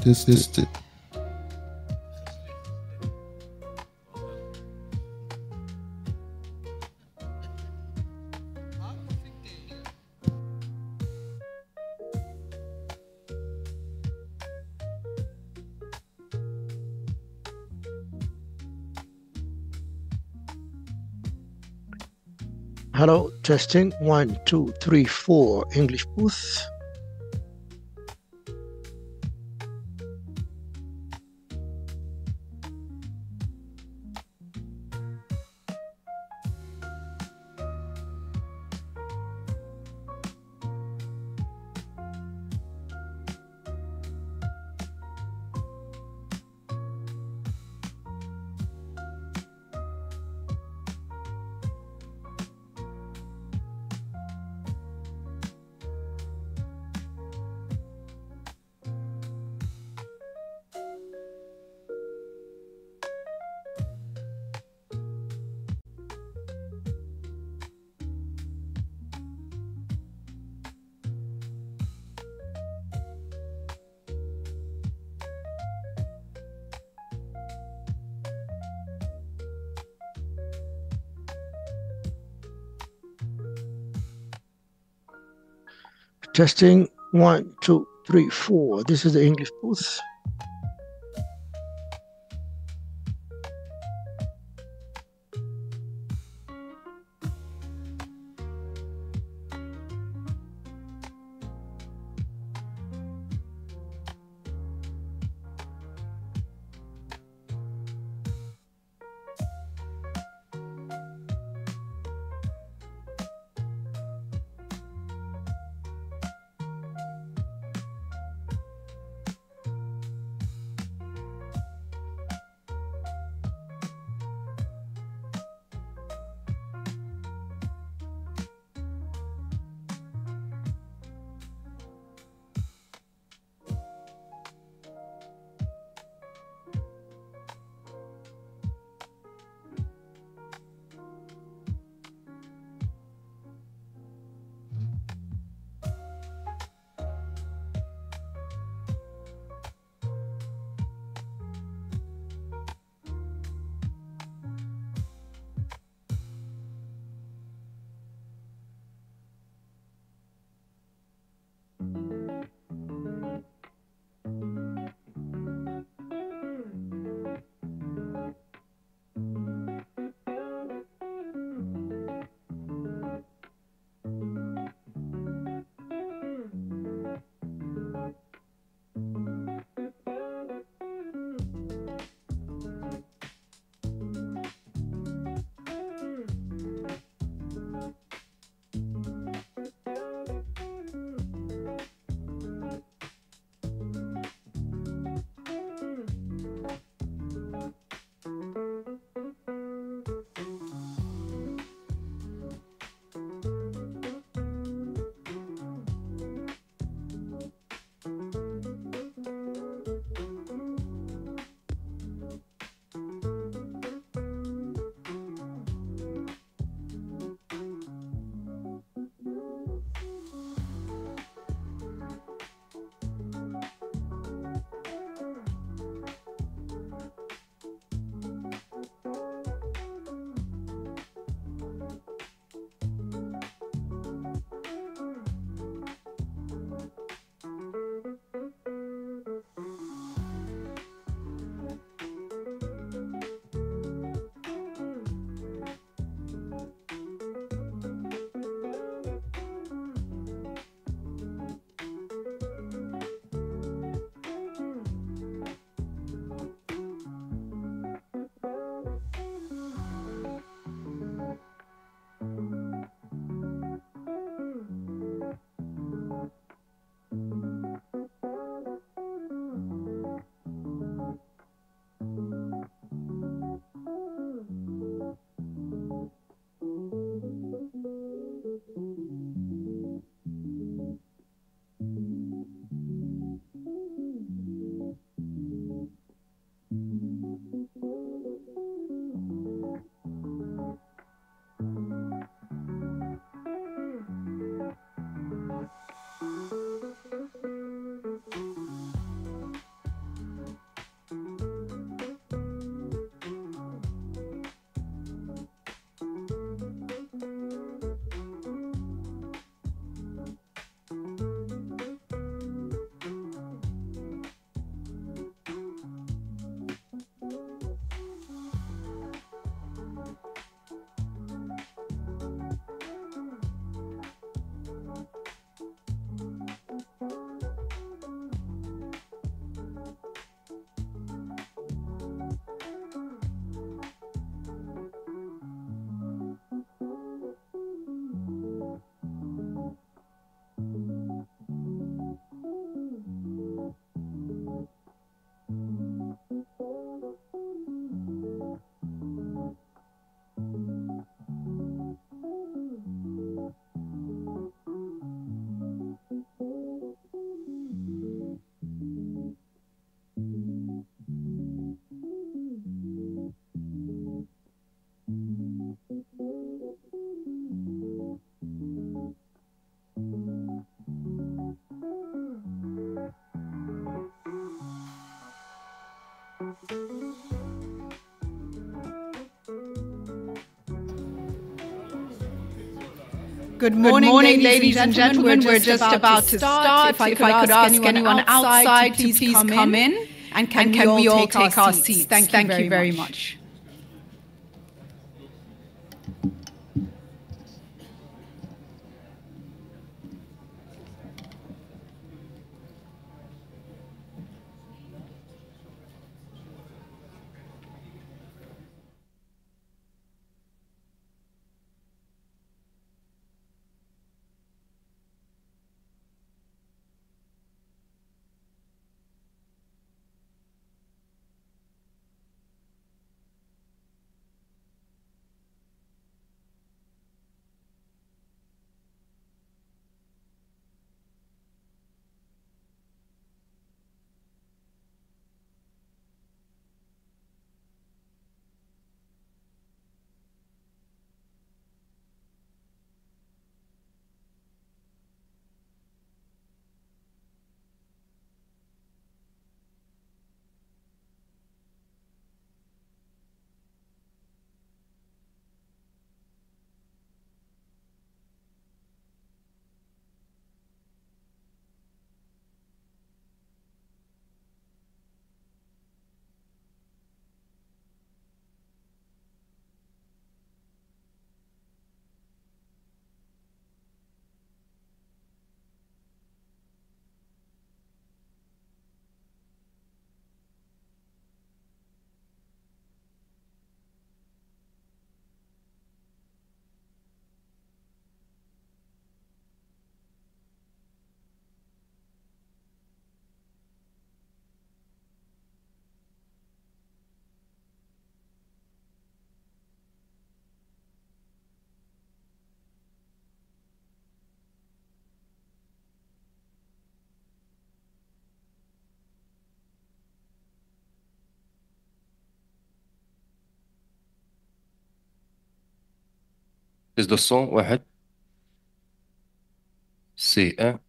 Tested. Hello, testing 1, 2, 3, 4. English booth. Testing 1, 2, 3, 4. This is the English booth. Good morning, ladies and gentlemen. We're just about to start. If I could ask anyone outside to please come in. And can we all take our seats? Thank you very much. Is the son واحد C1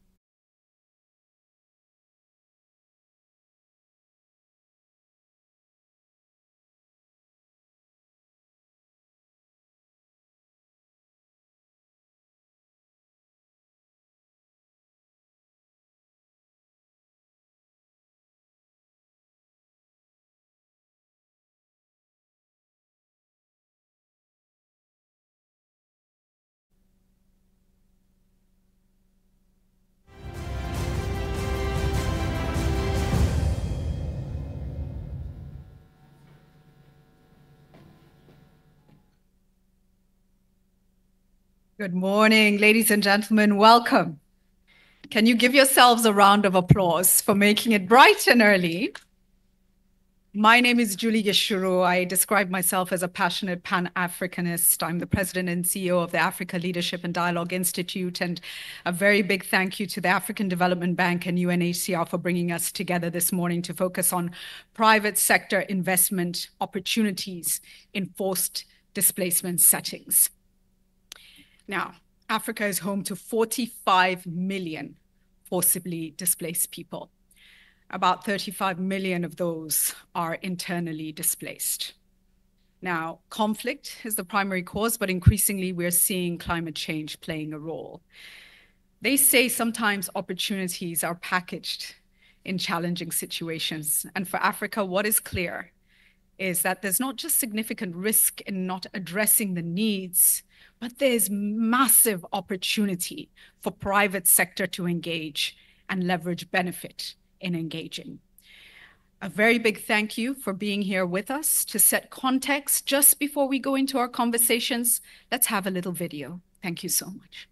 Good morning, ladies and gentlemen. Welcome. Can you give yourselves a round of applause for making it bright and early? My name is Julie Gishuru. I describe myself as a passionate Pan-Africanist. I'm the president and CEO of the Africa Leadership and Dialogue Institute, and a very big thank you to the African Development Bank and UNHCR for bringing us together this morning to focus on private sector investment opportunities in forced displacement settings. Now, Africa is home to 45 million forcibly displaced people. About 35 million of those are internally displaced. Now, conflict is the primary cause, but increasingly we're seeing climate change playing a role. They say sometimes opportunities are packaged in challenging situations. And for Africa, what is clear is that there's not just significant risk in not addressing the needs, but there's massive opportunity for private sector to engage and leverage benefit in engaging. A very big thank you for being here with us. To set context, just before we go into our conversations, let's have a little video. Thank you so much.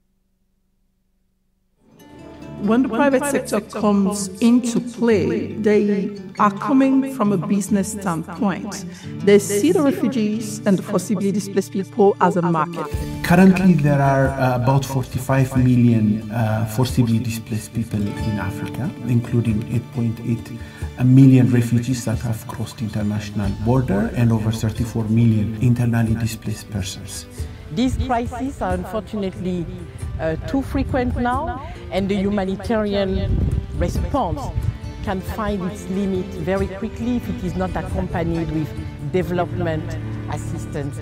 When the private sector comes into play, they are coming from a business standpoint. They see the refugees and the forcibly displaced people as a market. Currently, there are about 45 million forcibly displaced people in Africa, including 8.8 million refugees that have crossed international border and over 34 million internally displaced persons. These crises are unfortunately too frequent now, and the humanitarian response can find its limit very quickly if it is not accompanied with development assistance.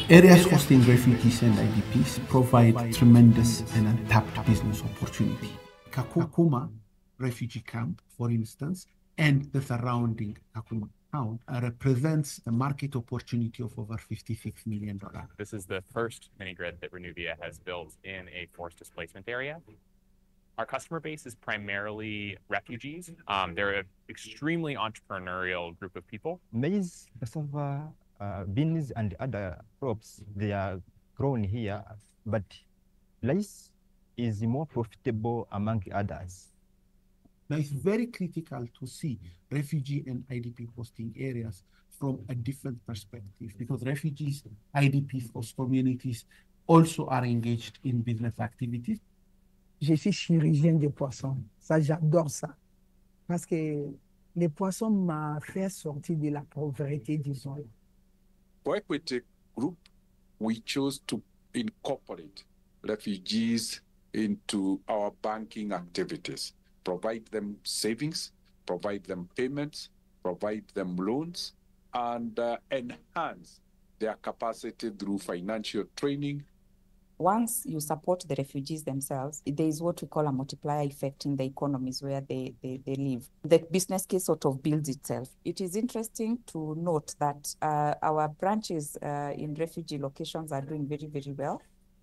Areas hosting refugees and IDPs provide tremendous and untapped business opportunity. Kakuma refugee camp, for instance, and the surrounding Kakuma town represents a market opportunity of over $56 million. This is the first mini-grid that Renuvia has built in a forced displacement area. Our customer base is primarily refugees. They're an extremely entrepreneurial group of people. Maize, cassava, beans, and other crops, they are grown here, but rice is more profitable among others. Now, it's very critical to see refugee and IDP hosting areas from a different perspective, because refugees, IDPs, host communities also are engaged in business activities. Je suis chirurgien des poissons. Ça, j'adore ça. Parce que les poissons m'ont fait sortir de la pauvreté, disons. For Equity Group, we chose to incorporate refugees into our banking activities, provide them savings, provide them payments, provide them loans, and enhance their capacity through financial training. Once you support the refugees themselves, there is what we call a multiplier effect in the economies where they live. The business case sort of builds itself. It is interesting to note that our branches in refugee locations are doing very, very well.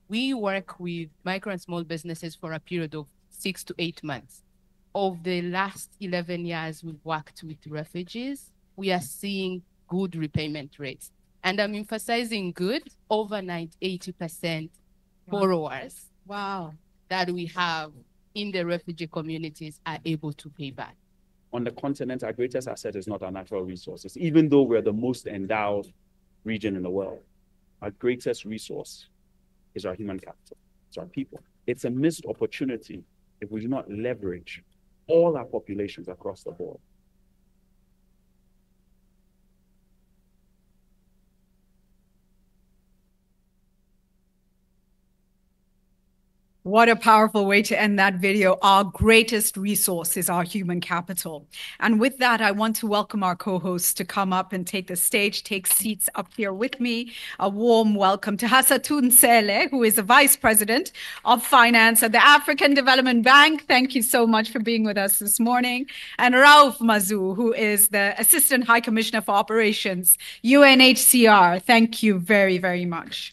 We work with micro and small businesses for a period of 6 to 8 months. Of the last 11 years we've worked with refugees, we are seeing good repayment rates. And I'm emphasizing good, over 80% borrowers that we have in the refugee communities are able to pay back. On the continent, our greatest asset is not our natural resources. Even though we're the most endowed region in the world, our greatest resource is our human capital. It's our people. It's a missed opportunity if we do not leverage all our populations across the board. What a powerful way to end that video. Our greatest resource is our human capital. And with that, I want to welcome our co-hosts to come up and take the stage, take seats up here with me. A warm welcome to Hassatou Nsele, who is the Vice President of Finance at the African Development Bank. Thank you so much for being with us this morning. And Raouf Mazou, who is the Assistant High Commissioner for Operations, UNHCR. Thank you very, very much.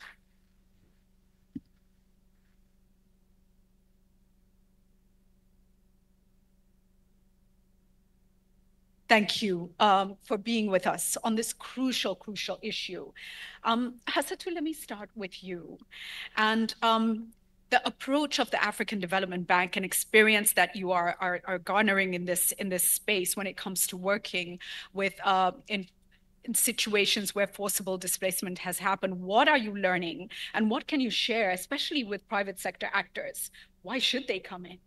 Thank you for being with us on this crucial issue. Hassatou, let me start with you. And the approach of the African Development Bank and experience that you are garnering in this space when it comes to working with in situations where forcible displacement has happened. What are you learning, and what can you share, especially with private sector actors? Why should they come in?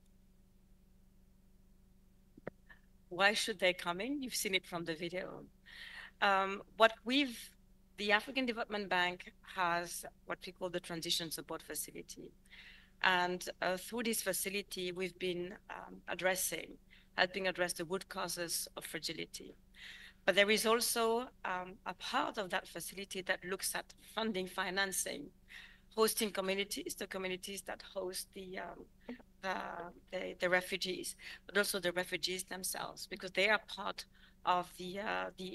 Why should they come in? You've seen it from the video. The African Development Bank has what we call the Transition Support Facility. And through this facility, we've been helping address the root causes of fragility. But there is also a part of that facility that looks at funding, financing, hosting communities, the communities that host the refugees, but also the refugees themselves, because they are part of the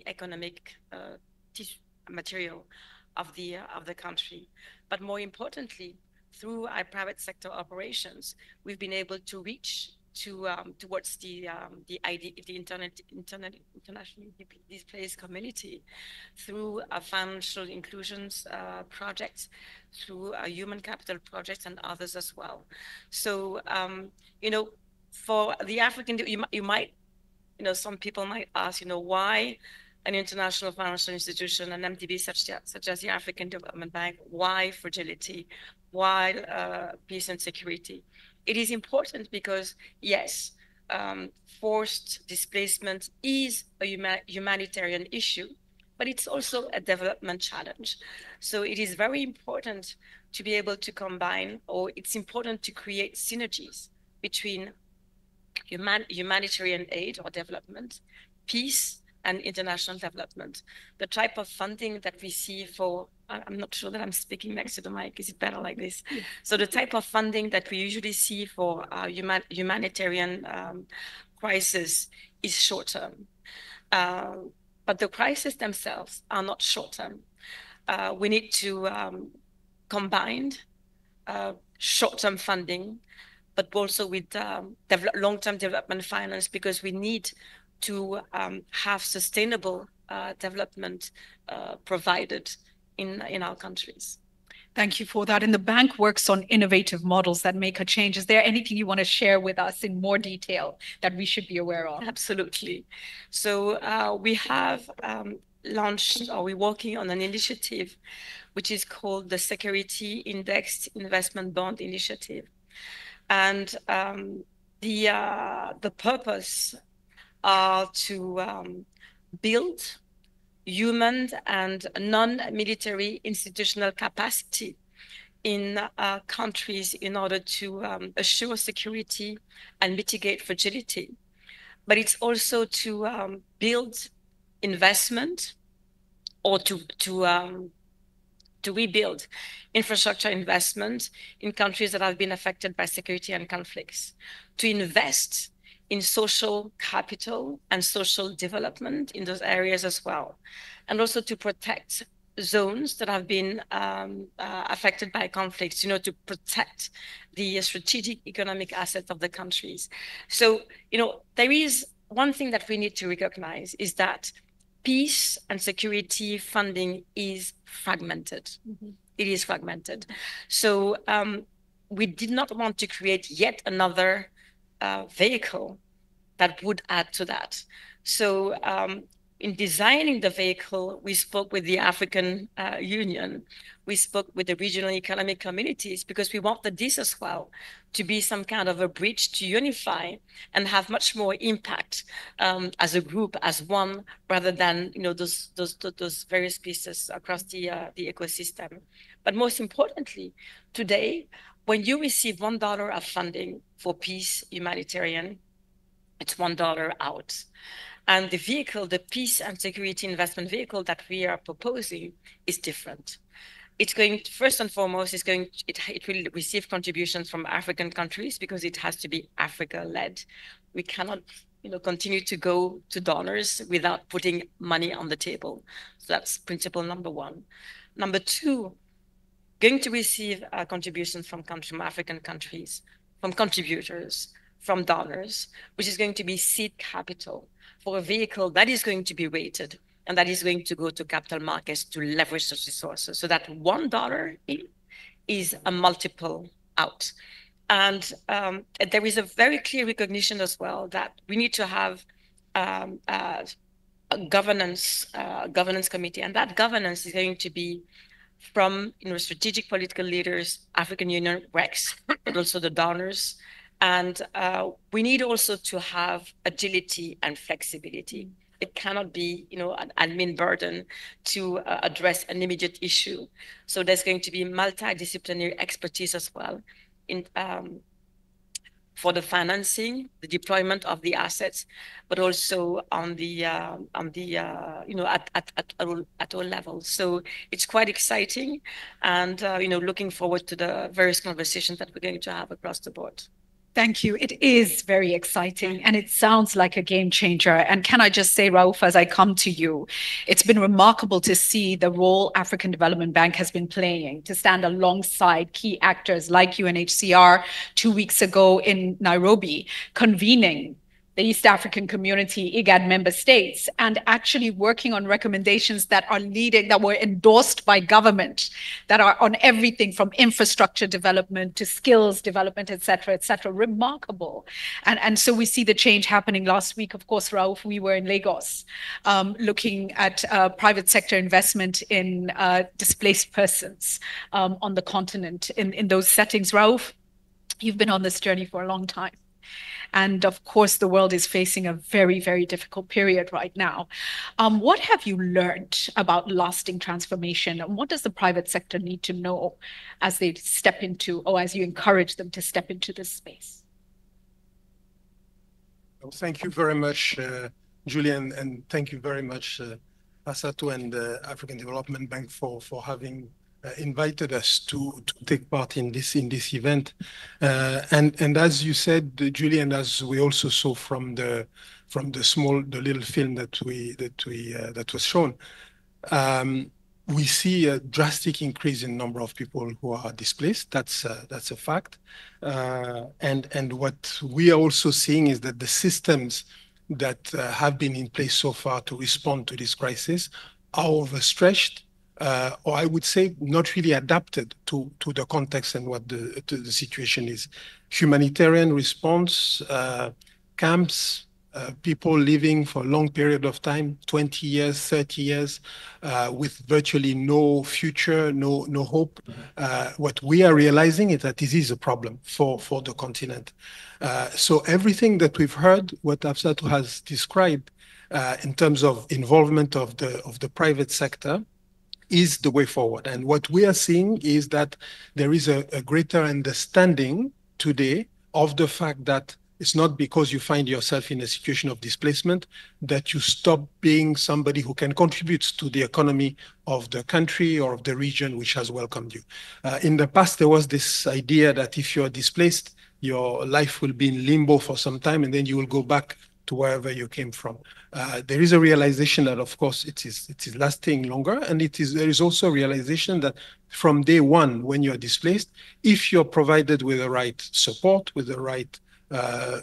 economic material of the country. But more importantly, through our private sector operations, we've been able to reach towards the internationally displaced community through a financial inclusions projects, through a human capital projects, and others as well. So for the African, some people might ask, why an international financial institution, an MDB such as the African Development Bank, why fragility, why peace and security? It is important because, yes, forced displacement is a humanitarian issue, but it's also a development challenge. So it is very important to be able to combine, or it's important to create synergies between humanitarian aid or development, peace, and international development. The type of funding that we see for I'm not sure that I'm speaking next to the mic. Is it better like this? Yeah. So the type of funding that we usually see for humanitarian crisis is short-term. But the crises themselves are not short-term. We need to combine short-term funding, but also with long-term development finance, because we need to have sustainable development provided in our countries. Thank you for that. And the bank works on innovative models that make a change. Is there anything you want to share with us in more detail that we should be aware of? Absolutely. So we have launched, or we're working on an initiative which is called the Security Indexed Investment Bond Initiative. And the purpose are to build human and non-military institutional capacity in countries in order to assure security and mitigate fragility. But it's also to build investment, or to rebuild infrastructure investment in countries that have been affected by security and conflicts, to invest in social capital and social development in those areas as well, and also to protect zones that have been affected by conflicts, to protect the strategic economic assets of the countries. So, there is one thing that we need to recognize, is that peace and security funding is fragmented. Mm-hmm. It is fragmented. So we did not want to create yet another vehicle that would add to that. So in designing the vehicle, we spoke with the African Union. We spoke with the regional economic communities, because we wanted this as well to be some kind of a bridge to unify and have much more impact as a group, as one, rather than those various pieces across the ecosystem. But most importantly, today, when you receive $1 of funding for peace, humanitarian, it's $1 out. And the vehicle, the peace and security investment vehicle that we are proposing, is different. It's going to, first and foremost, it will receive contributions from African countries, because it has to be Africa-led. We cannot, continue to go to donors without putting money on the table. So that's principle number one. Number two, going to receive contributions from African countries, from contributors, from donors, which is going to be seed capital for a vehicle that is going to be rated, and that is going to go to capital markets to leverage those resources. So that $1 in is a multiple out. And there is a very clear recognition as well that we need to have a governance committee, and that governance is going to be from strategic political leaders, African Union, REX, but also the donors. And we need also to have agility and flexibility. It cannot be, an admin burden to address an immediate issue. So there's going to be multidisciplinary expertise as well in for the financing, the deployment of the assets, but also on the at all levels. So it's quite exciting, and looking forward to the various conversations that we're going to have across the board. Thank you. It is very exciting, and it sounds like a game changer. And can I just say, Raouf, as I come to you, it's been remarkable to see the role African Development Bank has been playing to stand alongside key actors like UNHCR 2 weeks ago in Nairobi, convening the East African Community, IGAD member states, and actually working on recommendations that were endorsed by government, that are on everything from infrastructure development to skills development, et cetera, remarkable. And so we see the change happening. Last week, of course, Raouf, we were in Lagos, looking at private sector investment in displaced persons on the continent in those settings. Raouf, you've been on this journey for a long time. And of course, the world is facing a very, very difficult period right now. What have you learned about lasting transformation? And what does the private sector need to know as they step into, or as you encourage them to step into this space? Well, thank you very much, Julian, and thank you very much, Asatu and the African Development Bank for having invited us to take part in this event. And as you said, Julie, and as we also saw from the little film that was shown, we see a drastic increase in number of people who are displaced. That's a fact. And what we are also seeing is that the systems that have been in place so far to respond to this crisis are overstretched, or I would say not really adapted to the context and what the situation is. Humanitarian response, camps, people living for a long period of time, 20 years, 30 years, with virtually no future, no hope. What we are realizing is that this is a problem for the continent. So everything that we've heard, what Afsatu has described in terms of involvement of the private sector, is the way forward. And what we are seeing is that there is a greater understanding today of the fact that it's not because you find yourself in a situation of displacement that you stop being somebody who can contribute to the economy of the country or of the region which has welcomed you. In the past, there was this idea that if you're displaced, your life will be in limbo for some time and then you will go back to wherever you came from. There is a realization that, of course, it is lasting longer, and there is also a realization that from day one, when you're displaced, if you're provided with the right support, with the right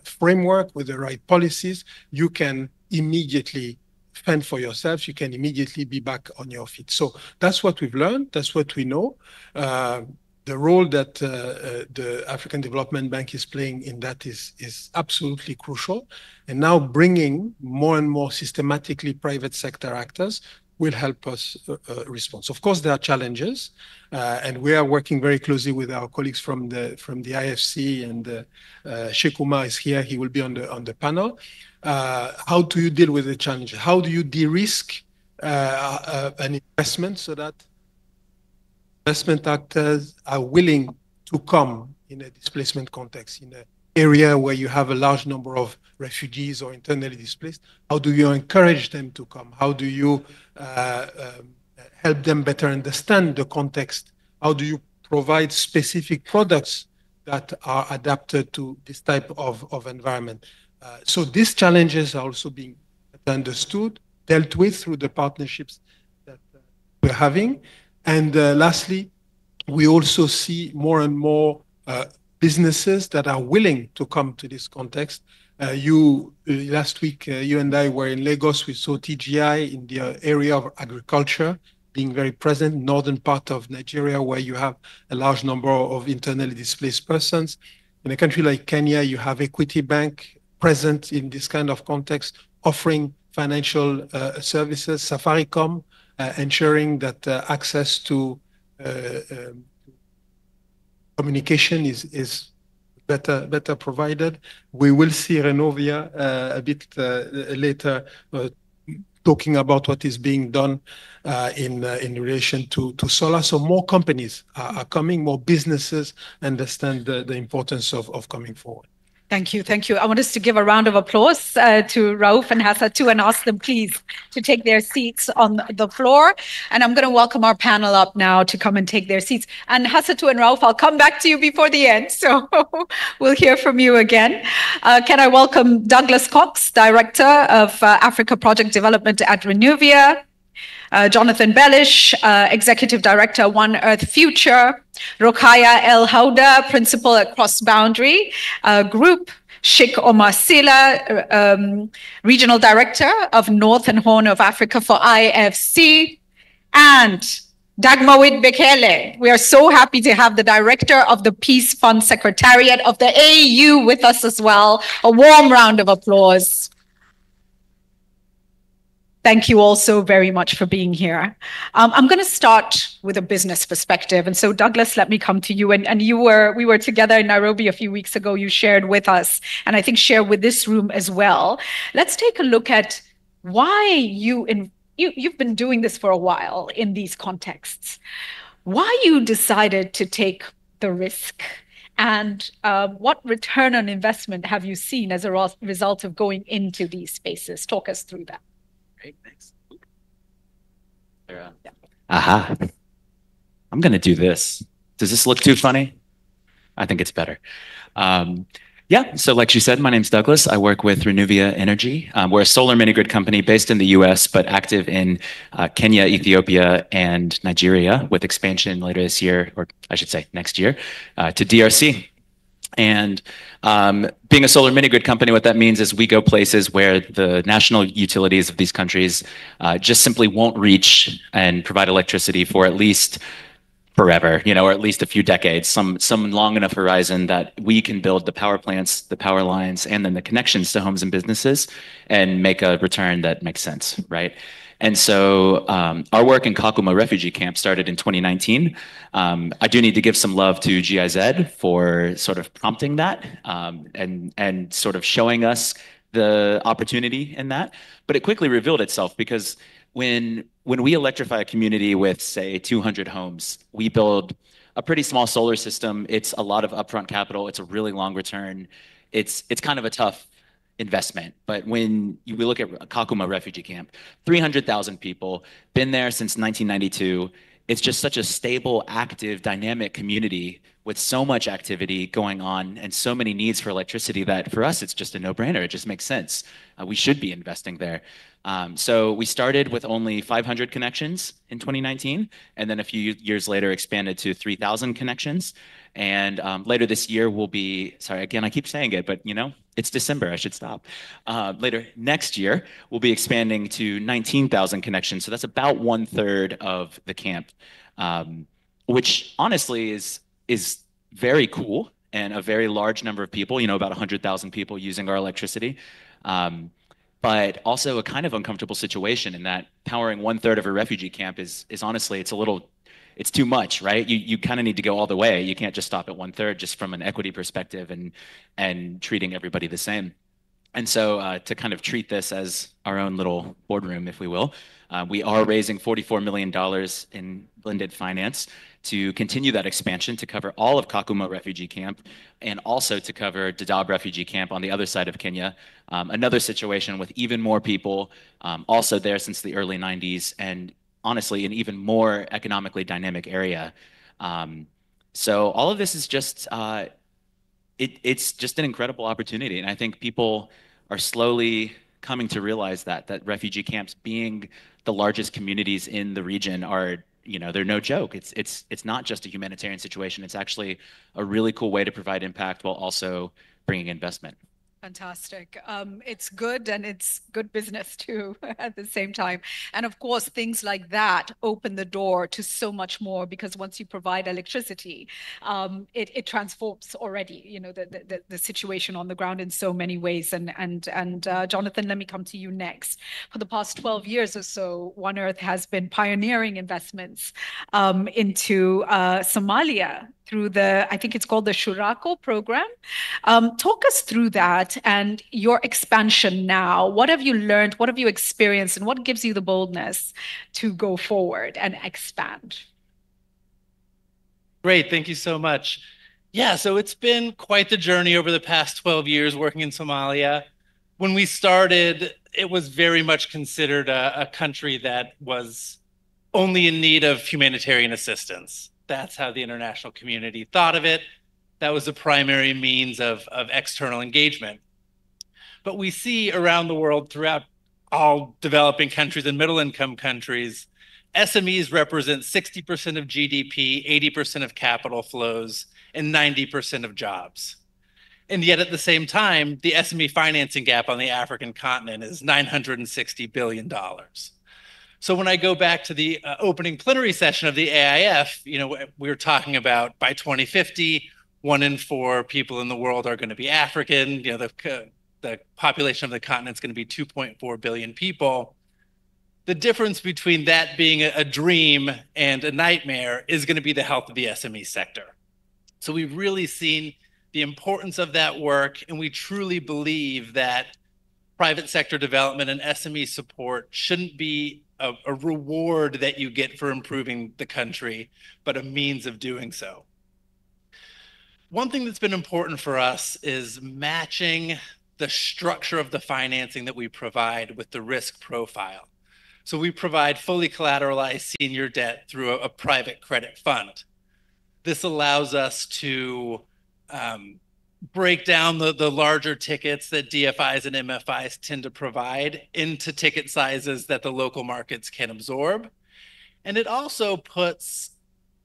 framework, with the right policies, you can immediately fend for yourself. You can immediately be back on your feet. So that's what we've learned. That's what we know. The role that the African Development Bank is playing in that is absolutely crucial. And now bringing more and more systematically private sector actors will help us respond. So of course, there are challenges, and we are working very closely with our colleagues from the IFC, and Sheikh Umar is here. He will be on the panel. How do you deal with the challenge? How do you de-risk an investment so that investment actors are willing to come in a displacement context, in an area where you have a large number of refugees or internally displaced? How do you encourage them to come? How do you help them better understand the context? How do you provide specific products that are adapted to this type of environment? So these challenges are also being understood, dealt with through the partnerships that we're having. And lastly, we also see more and more businesses that are willing to come to this context. Last week, you and I were in Lagos. We saw TGI in the area of agriculture being very present, northern part of Nigeria, where you have a large number of internally displaced persons. In a country like Kenya, you have Equity Bank present in this kind of context, offering financial services. Safaricom, ensuring that access to communication is better provided. We will see Renovia a bit later talking about what is being done in relation to solar. So more companies are coming, more businesses understand the importance of coming forward. Thank you. Thank you. I want us to give a round of applause to Raouf and Hassatu and ask them, please, to take their seats on the floor. And I'm going to welcome our panel up now to come and take their seats. And Hassatu and Raouf, I'll come back to you before the end. So we'll hear from you again. Can I welcome Douglas Cox, Director of Africa Project Development at Renuvia, Jonathan Bellish, Executive Director, One Earth Future, Rokaya El Houda, Principal at Cross Boundary Group, Sheikh Omar Sila, Regional Director of North and Horn of Africa for IFC, and Dagmawit Bekele. We are so happy to have the Director of the Peace Fund Secretariat of the AU with us as well. A warm round of applause. Thank you all so very much for being here. I'm going to start with a business perspective. And so, Douglas, let me come to you. And we were together in Nairobi a few weeks ago. You shared with us, and I think share with this room as well. Let's take a look at why you've been doing this for a while in these contexts. Why you decided to take the risk, and what return on investment have you seen as a result of going into these spaces? Talk us through that. Great, thanks. Aha. I'm going to do this. Does this look too funny? I think it's better. Yeah, so like she said, my name's Douglas. I work with Renuvia Energy. We're a solar mini-grid company based in the US, but active in Kenya, Ethiopia, and Nigeria, with expansion later this year, or I should say next year, to DRC. And being a solar mini-grid company, what that means is we go places where the national utilities of these countries just simply won't reach and provide electricity for at least forever, or at least a few decades, some long enough horizon that we can build the power plants, the power lines, and then the connections to homes and businesses and make a return that makes sense, right? And so our work in Kakuma refugee camp started in 2019. I do need to give some love to GIZ for sort of prompting that and sort of showing us the opportunity in that. But it quickly revealed itself because when we electrify a community with, say, 200 homes, we build a pretty small solar system. It's a lot of upfront capital. It's a really long return. It's kind of a tough investment. But when we look at Kakuma refugee camp, 300,000 people, been there since 1992. It's just such a stable, active, dynamic community with so much activity going on and so many needs for electricity that for us, it's just a no-brainer. It just makes sense. We should be investing there. So we started with only 500 connections in 2019, and then a few years later expanded to 3,000 connections. And later this year we'll be, sorry, again, I keep saying it, but it's December, I should stop. Later next year, we'll be expanding to 19,000 connections. So that's about 1/3 of the camp, which honestly is very cool and a very large number of people, about 100,000 people using our electricity. But also a kind of uncomfortable situation in that powering 1/3 of a refugee camp is honestly, it's too much, right? You kind of need to go all the way. You can't just stop at 1/3 just from an equity perspective and treating everybody the same. And so to kind of treat this as our own little boardroom, if we will, we are raising $44 million in blended finance to continue that expansion to cover all of Kakuma refugee camp and also to cover Dadaab refugee camp on the other side of Kenya. Another situation with even more people also there since the early 90s and honestly an even more economically dynamic area. So all of this is just, it's just an incredible opportunity. And I think people are slowly coming to realize that refugee camps being the largest communities in the region are, they're no joke. It's not just a humanitarian situation. It's actually a really cool way to provide impact while also bringing investment. Fantastic. It's good and it's good business too at the same time. And of course, things like that open the door to so much more because once you provide electricity, it transforms already, the situation on the ground in so many ways. And Jonathan, let me come to you next. For the past 12 years or so, One Earth has been pioneering investments into Somalia through I think it's called the Shurako program. Talk us through that and your expansion now. What have you learned? What have you experienced? And what gives you the boldness to go forward and expand? Great. Thank you so much. Yeah, so it's been quite the journey over the past 12 years working in Somalia. When we started, it was very much considered a country that was only in need of humanitarian assistance. That's how the international community thought of it. That was the primary means of external engagement. But we see around the world throughout all developing countries and middle-income countries, SMEs represent 60% of GDP, 80% of capital flows, and 90% of jobs. And yet at the same time, the SME financing gap on the African continent is $960 billion. So when I go back to the opening plenary session of the AIF, we were talking about by 2050, 1 in 4 people in the world are going to be African. The population of the continent is going to be 2.4 billion people. The difference between that being a dream and a nightmare is going to be the health of the SME sector. So we've really seen the importance of that work, and we truly believe that private sector development and SME support shouldn't be a reward that you get for improving the country, but a means of doing so. One thing that's been important for us is matching the structure of the financing that we provide with the risk profile. So we provide fully collateralized senior debt through a private credit fund. This allows us to break down the larger tickets that DFIs and MFIs tend to provide into ticket sizes that the local markets can absorb. And it also puts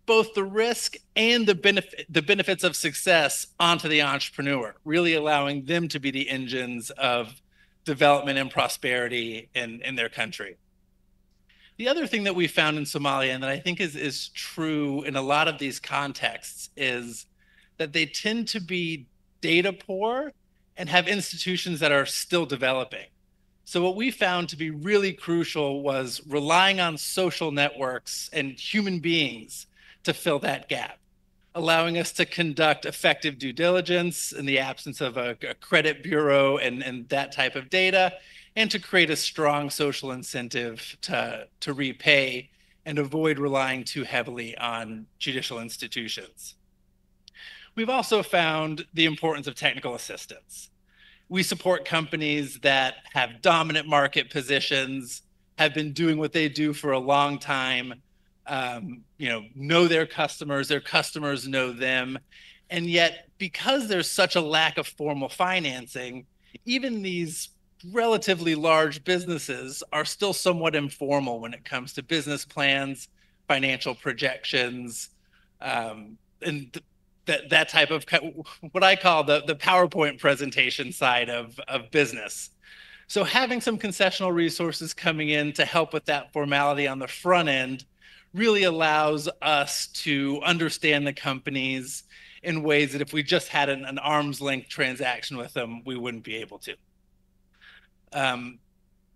both the risk and the benefits of success onto the entrepreneur, really allowing them to be the engines of development and prosperity in their country. The other thing that we found in Somalia, and that I think is true in a lot of these contexts, is that they tend to be data poor and have institutions that are still developing. So what we found to be really crucial was relying on social networks and human beings to fill that gap, allowing us to conduct effective due diligence in the absence of a credit bureau and that type of data, and to create a strong social incentive to repay and avoid relying too heavily on judicial institutions. We've also found the importance of technical assistance. We support companies that have dominant market positions, have been doing what they do for a long time, know their customers know them. And yet, because there's such a lack of formal financing, even these relatively large businesses are still somewhat informal when it comes to business plans, financial projections, and that type of what I call the PowerPoint presentation side of business. So having some concessional resources coming in to help with that formality on the front end really allows us to understand the companies in ways that if we just had an arm's length transaction with them, we wouldn't be able to.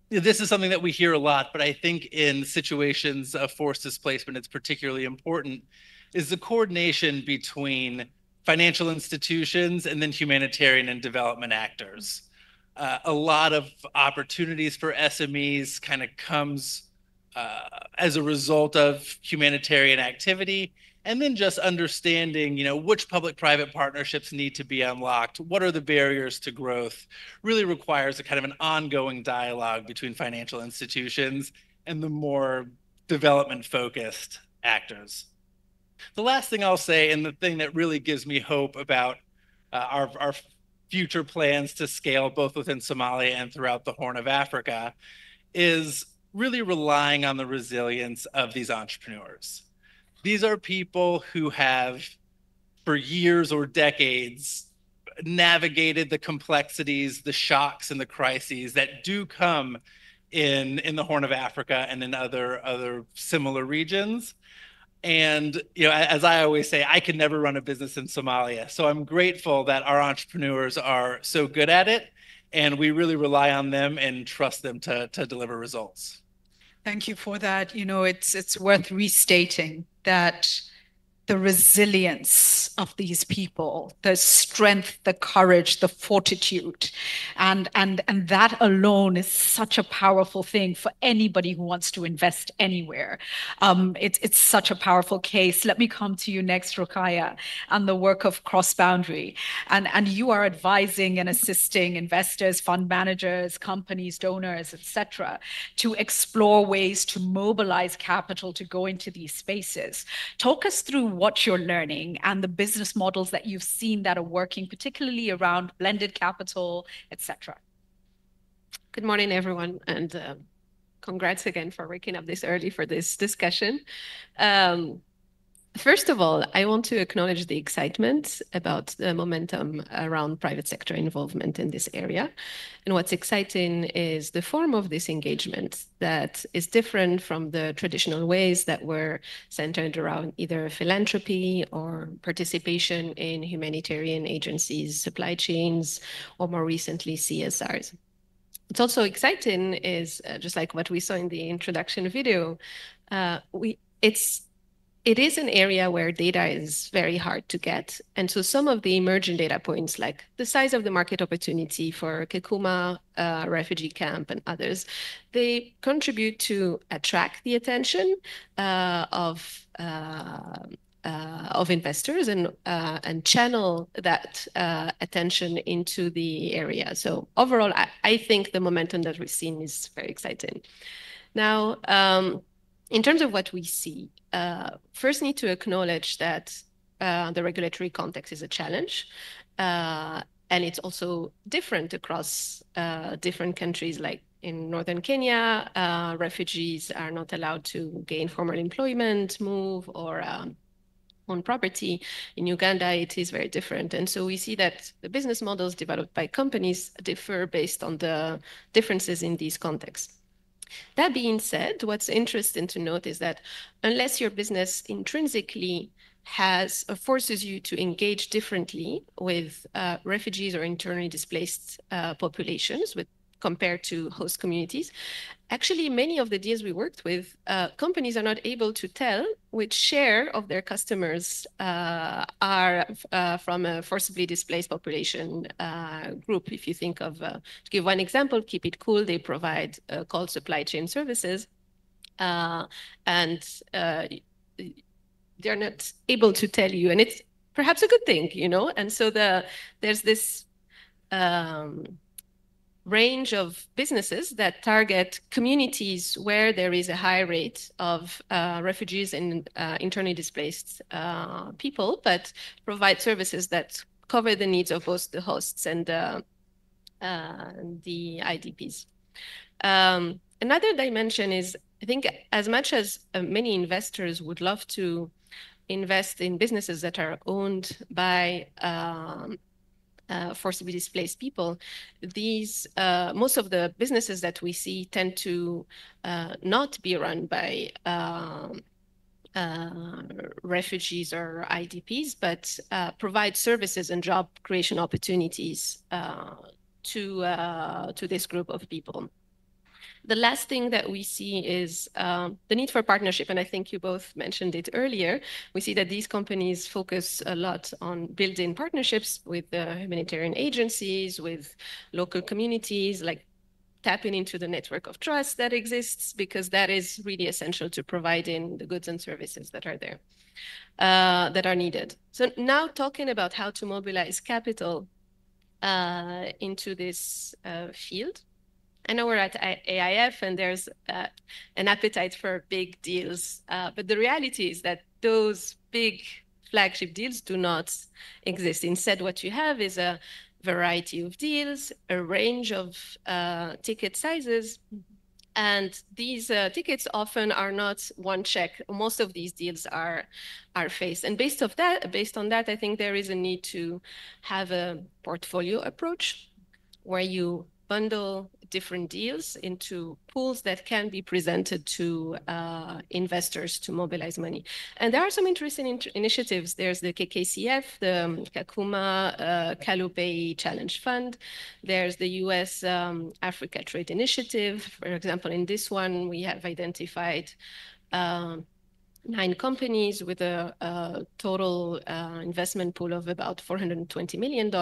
This is something that we hear a lot, but I think in situations of forced displacement, it's particularly important, is the coordination between financial institutions and then humanitarian and development actors. A lot of opportunities for SMEs kind of comes as a result of humanitarian activity, and then just understanding, which public-private partnerships need to be unlocked, what are the barriers to growth, really requires a kind of an ongoing dialogue between financial institutions and the more development-focused actors. The last thing I'll say, and the thing that really gives me hope about our future plans to scale both within Somalia and throughout the Horn of Africa, is really relying on the resilience of these entrepreneurs. These are people who have, for years or decades, navigated the complexities, the shocks, and the crises that do come in the Horn of Africa and in other similar regions. And as I always say, I could never run a business in Somalia. So I'm grateful that our entrepreneurs are so good at it, and we really rely on them and trust them to deliver results. Thank you for that. It's worth restating that the resilience of these people, the strength, the courage, the fortitude, and that alone is such a powerful thing for anybody who wants to invest anywhere. It's such a powerful case. Let me come to you next, Rukaya, and the work of Cross Boundary. And you are advising and assisting investors, fund managers, companies, donors, etc., to explore ways to mobilize capital to go into these spaces. Talk us through what you're learning and the business models that you've seen that are working, particularly around blended capital, etc. Good morning, everyone, and congrats again for waking up this early for this discussion. First of all, I want to acknowledge the excitement about the momentum around private sector involvement in this area. And what's exciting is the form of this engagement that is different from the traditional ways that were centered around either philanthropy or participation in humanitarian agencies, supply chains, or more recently, CSRs. What's also exciting is just like what we saw in the introduction video, it is an area where data is very hard to get. And so some of the emerging data points, like the size of the market opportunity for Kekuma refugee camp and others, they contribute to attract the attention of investors and channel that attention into the area. So overall, I think the momentum that we've seen is very exciting. Now, in terms of what we see, first need to acknowledge that the regulatory context is a challenge. And it's also different across different countries. Like in northern Kenya, refugees are not allowed to gain formal employment, move, or own property. In Uganda, it is very different. And so we see that the business models developed by companies differ based on the differences in these contexts. That being said, what's interesting to note is that unless your business intrinsically has forces you to engage differently with refugees or internally displaced populations compared to host communities, actually many of the deals we worked with, companies are not able to tell which share of their customers are from a forcibly displaced population group. If you think of, to give one example, Keep It Cool, they provide called supply chain services. And they're not able to tell you, and it's perhaps a good thing, you know? And so there's this range of businesses that target communities where there is a high rate of refugees and internally displaced people, but provide services that cover the needs of both the hosts and the IDPs. Another dimension is, I think, as much as many investors would love to invest in businesses that are owned by forcibly displaced people, these most of the businesses that we see tend to not be run by refugees or IDPs, but provide services and job creation opportunities to this group of people. The last thing that we see is the need for partnership, and I think you both mentioned it earlier. We see that these companies focus a lot on building partnerships with humanitarian agencies, with local communities, like tapping into the network of trust that exists, because that is really essential to providing the goods and services that are there, that are needed. So now talking about how to mobilize capital into this field. I know we're at AIF and there's an appetite for big deals, but the reality is that those big flagship deals do not exist. Instead, what you have is a variety of deals, a range of ticket sizes, and these tickets often are not one check. Most of these deals are faced. And based on that, I think there is a need to have a portfolio approach where you bundle different deals into pools that can be presented to investors to mobilize money. And there are some interesting initiatives. There's the KKCF, the Kakuma Kalupei Challenge Fund. There's the US Africa Trade Initiative. For example, in this one, we have identified 9 companies with a total investment pool of about $420 million.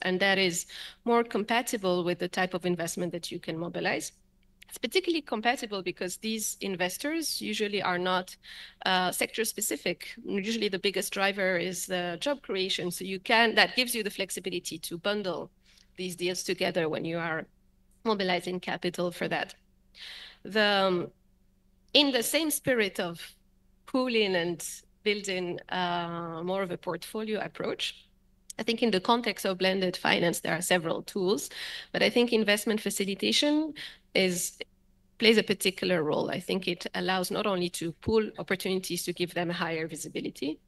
And that is more compatible with the type of investment that you can mobilize. It's particularly compatible because these investors usually are not sector specific. Usually the biggest driver is the job creation. So that gives you the flexibility to bundle these deals together when you are mobilizing capital for that. In the same spirit of pooling and building more of a portfolio approach, I think in the context of blended finance, there are several tools, but I think investment facilitation plays a particular role. I think it allows not only to pool opportunities to give them a higher visibility,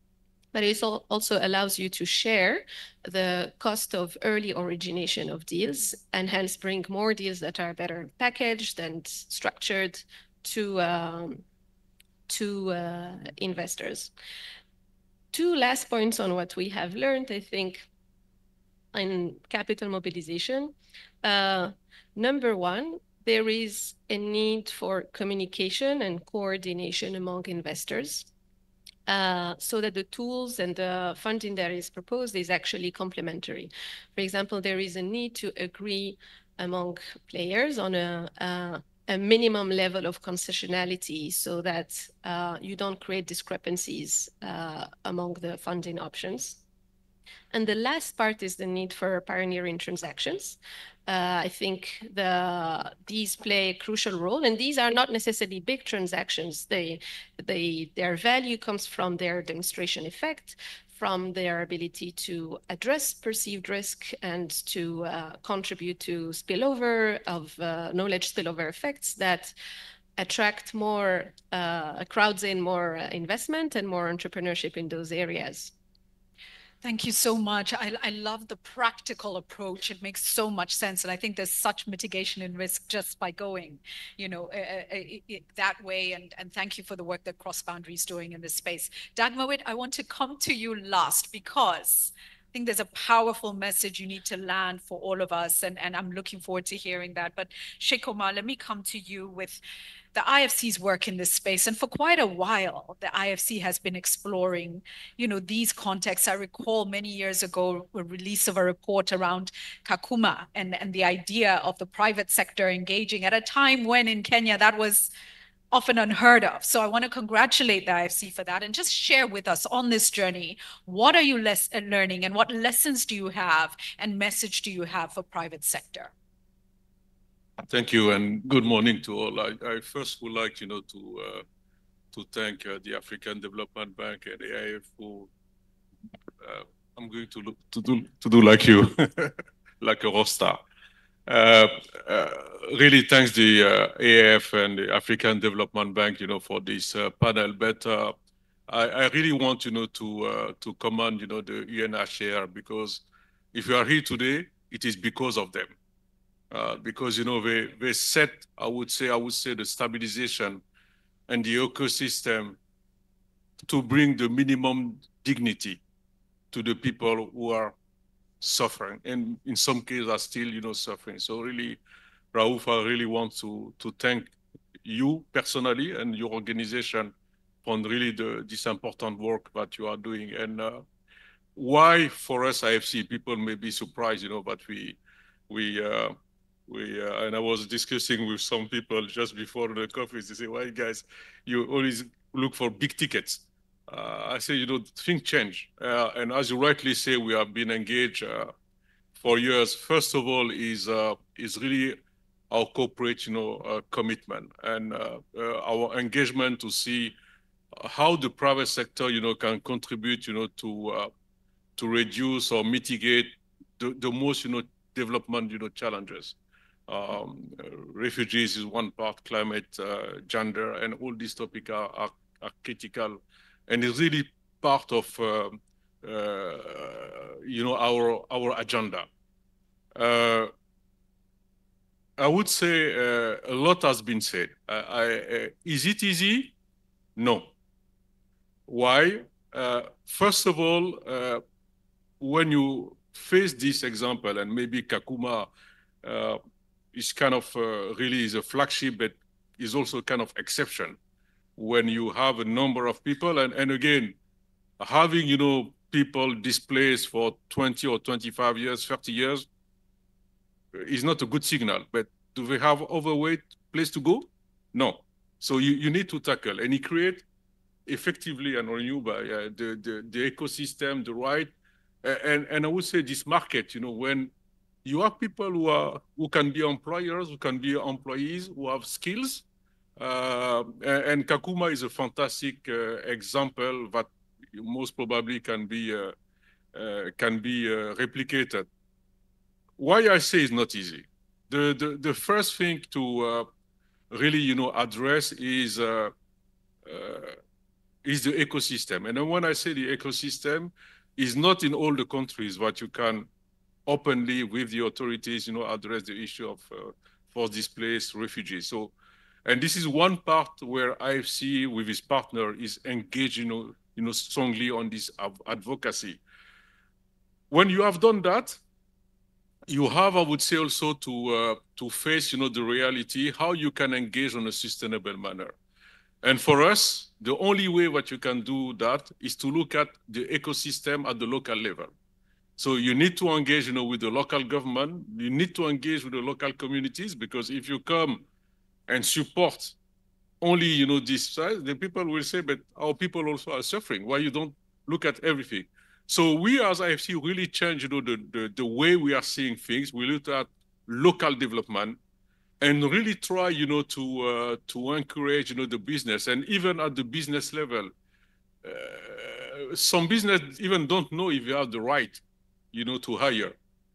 but it also allows you to share the cost of early origination of deals and hence bring more deals that are better packaged and structured to investors. 2 last points on what we have learned, I think, in capital mobilization. Number 1, there is a need for communication and coordination among investors so that the tools and the funding that is proposed is actually complementary. For example, there is a need to agree among players on a minimum level of concessionality so that you don't create discrepancies among the funding options. And the last part is the need for pioneering transactions. I think these play a crucial role, and these are not necessarily big transactions. Their value comes from their demonstration effect, from their ability to address perceived risk and to contribute to spillover of knowledge spillover effects that attract more, crowds in more investment and more entrepreneurship in those areas. Thank you so much. I love the practical approach. It makes so much sense. And I think there's such mitigation in risk just by going, that way. And thank you for the work that Cross Boundary is doing in this space. Dagmawit, I want to come to you last because I think there's a powerful message you need to land for all of us. And I'm looking forward to hearing that. But Sheikh Omar, let me come to you with the IFC's work in this space. And for quite a while, the IFC has been exploring, these contexts. I recall many years ago, a release of a report around Kakuma and the idea of the private sector engaging at a time when in Kenya that was often unheard of. So I want to congratulate the IFC for that and just share with us on this journey, what are you learning and what lessons do you have and message do you have for private sector? Thank you and good morning to all. I first would like, to thank the African Development Bank and AIF who I'm going to do like you, like a rock star. Really thanks the AIF and the African Development Bank, for this panel. But I really want, to commend, the UNHCR because if you are here today, it is because of them. Because they set, I would say the stabilization and the ecosystem to bring the minimum dignity to the people who are suffering, and in some cases are still suffering. So really, Raouf, I really want to thank you personally and your organization on really this important work that you are doing. And why for us IFC, people may be surprised, but and I was discussing with some people just before the conference. They say, "Why, guys, you always look for big tickets?" I say, things change. And as you rightly say, we have been engaged for years. First of all, is really our corporate, commitment and our engagement to see how the private sector, can contribute, to reduce or mitigate the most, development, challenges. Refugees is one part, climate, gender, and all these topics are critical, and it's really part of our agenda. I would say a lot has been said. Is it easy? No. Why? First of all, when you face this example, and maybe Kakuma is kind of really is a flagship, but is also kind of exception when you have a number of people. And again, having, people displaced for 20 or 25 years, 30 years is not a good signal. But do they have overweight place to go? No. So you need to tackle and create effectively and renewable the ecosystem, the right. And I would say this market, when you have people who can be employers, who can be employees, who have skills. And Kakuma is a fantastic example that most probably can be replicated. Why I say it's not easy. The first thing to really address is the ecosystem. And then when I say the ecosystem, is not in all the countries that you can openly with the authorities, address the issue of forced displaced refugees. So, and this is one part where IFC with his partner is engaged, strongly on this advocacy. When you have done that, you have, I would say, also to face, the reality, how you can engage on a sustainable manner. And for us, the only way that you can do that is to look at the ecosystem at the local level. So you need to engage, with the local government. You need to engage with the local communities, because if you come and support only, this side, the people will say, but our people also are suffering. Why you don't look at everything? So we as IFC really change, the way we are seeing things. We look at local development and really try, to encourage, the business. And even at the business level, some business even don't know if you have the right, to hire.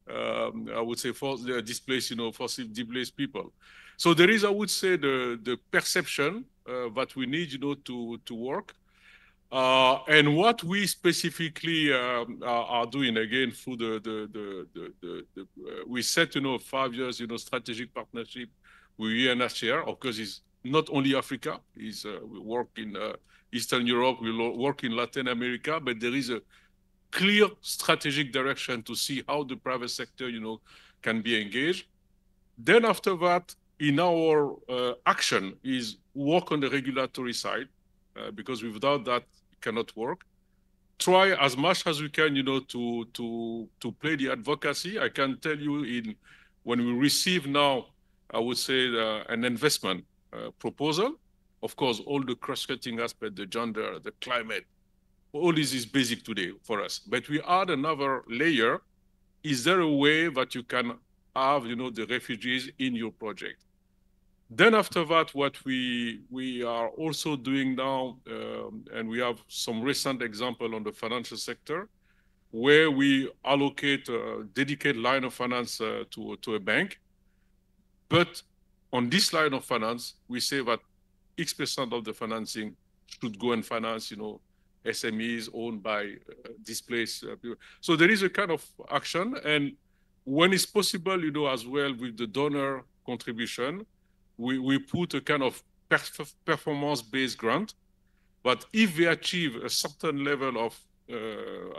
I would say for the displaced, forcibly displaced people. So there is, I would say, the perception that we need, to work. And what we specifically are doing again through we set, 5 years, strategic partnership with UNHCR. Of course, it's not only Africa. We work in Eastern Europe, we work in Latin America, but there is a clear strategic direction to see how the private sector, can be engaged. Then after that, in our action is work on the regulatory side, because without that, it cannot work. Try as much as we can, to play the advocacy. I can tell you when we receive now, I would say an investment proposal, of course, all the cross-cutting aspect, the gender, the climate, all this is basic today for us. But we add another layer. Is there a way that you can have, the refugees in your project? Then after that, what we are also doing now, and we have some recent example on the financial sector, where we allocate a dedicated line of finance to a bank. But on this line of finance, we say that X% of the financing should go and finance, SMEs owned by displaced people. So there is a kind of action, and when it's possible, as well with the donor contribution, we put a kind of performance-based grant. But if we achieve a certain level of,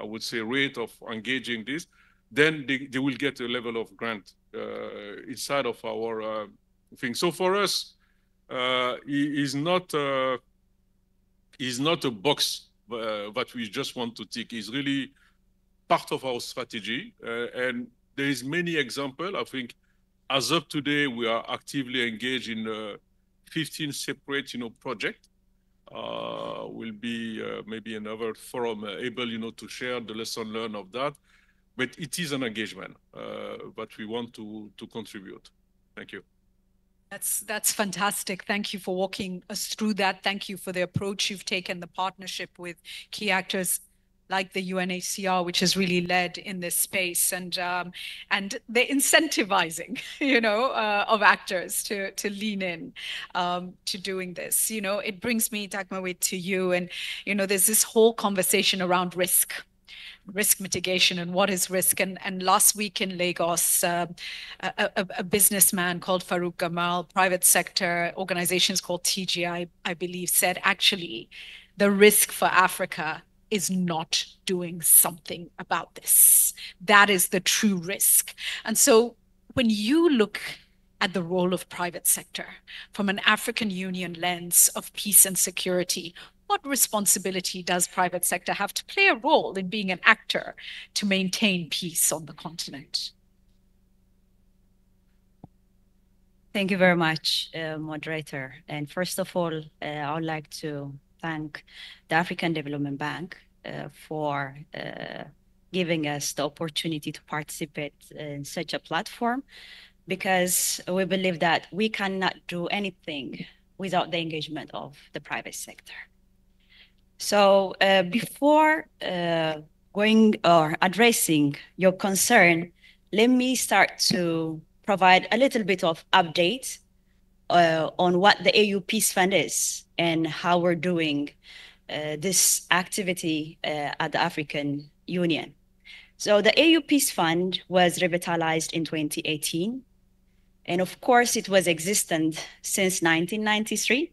I would say, rate of engaging this, then they will get a level of grant inside of our thing. So for us, is not a box that we just want to tick. It's really part of our strategy, and there is many examples. I think as of today, we are actively engaged in 15 separate, projects. Will be maybe another forum able, to share the lesson learned of that. But it is an engagement that we want to contribute. Thank you. That's fantastic. Thank you for walking us through that. Thank you for the approach you've taken, the partnership with key actors like the UNHCR, which has really led in this space, and the incentivizing, of actors to lean in to doing this. It brings me, Dagmawit, to you, and there's this whole conversation around risk mitigation and what is risk. And last week in Lagos, a businessman called Farouk Gamal, private sector organizations called TGI, I believe, said actually the risk for Africa is not doing something about this. That is the true risk. And so when you look at the role of private sector from an African Union lens of peace and security, what responsibility does private sector have to play a role in being an actor to maintain peace on the continent? Thank you very much, moderator. And first of all, I would like to thank the African Development Bank for giving us the opportunity to participate in such a platform, because we believe that we cannot do anything without the engagement of the private sector. So before going or addressing your concern, let me start to provide a little bit of update on what the AU Peace Fund is and how we're doing this activity at the African Union. So the AU Peace Fund was revitalized in 2018. And of course, it was existent since 1993.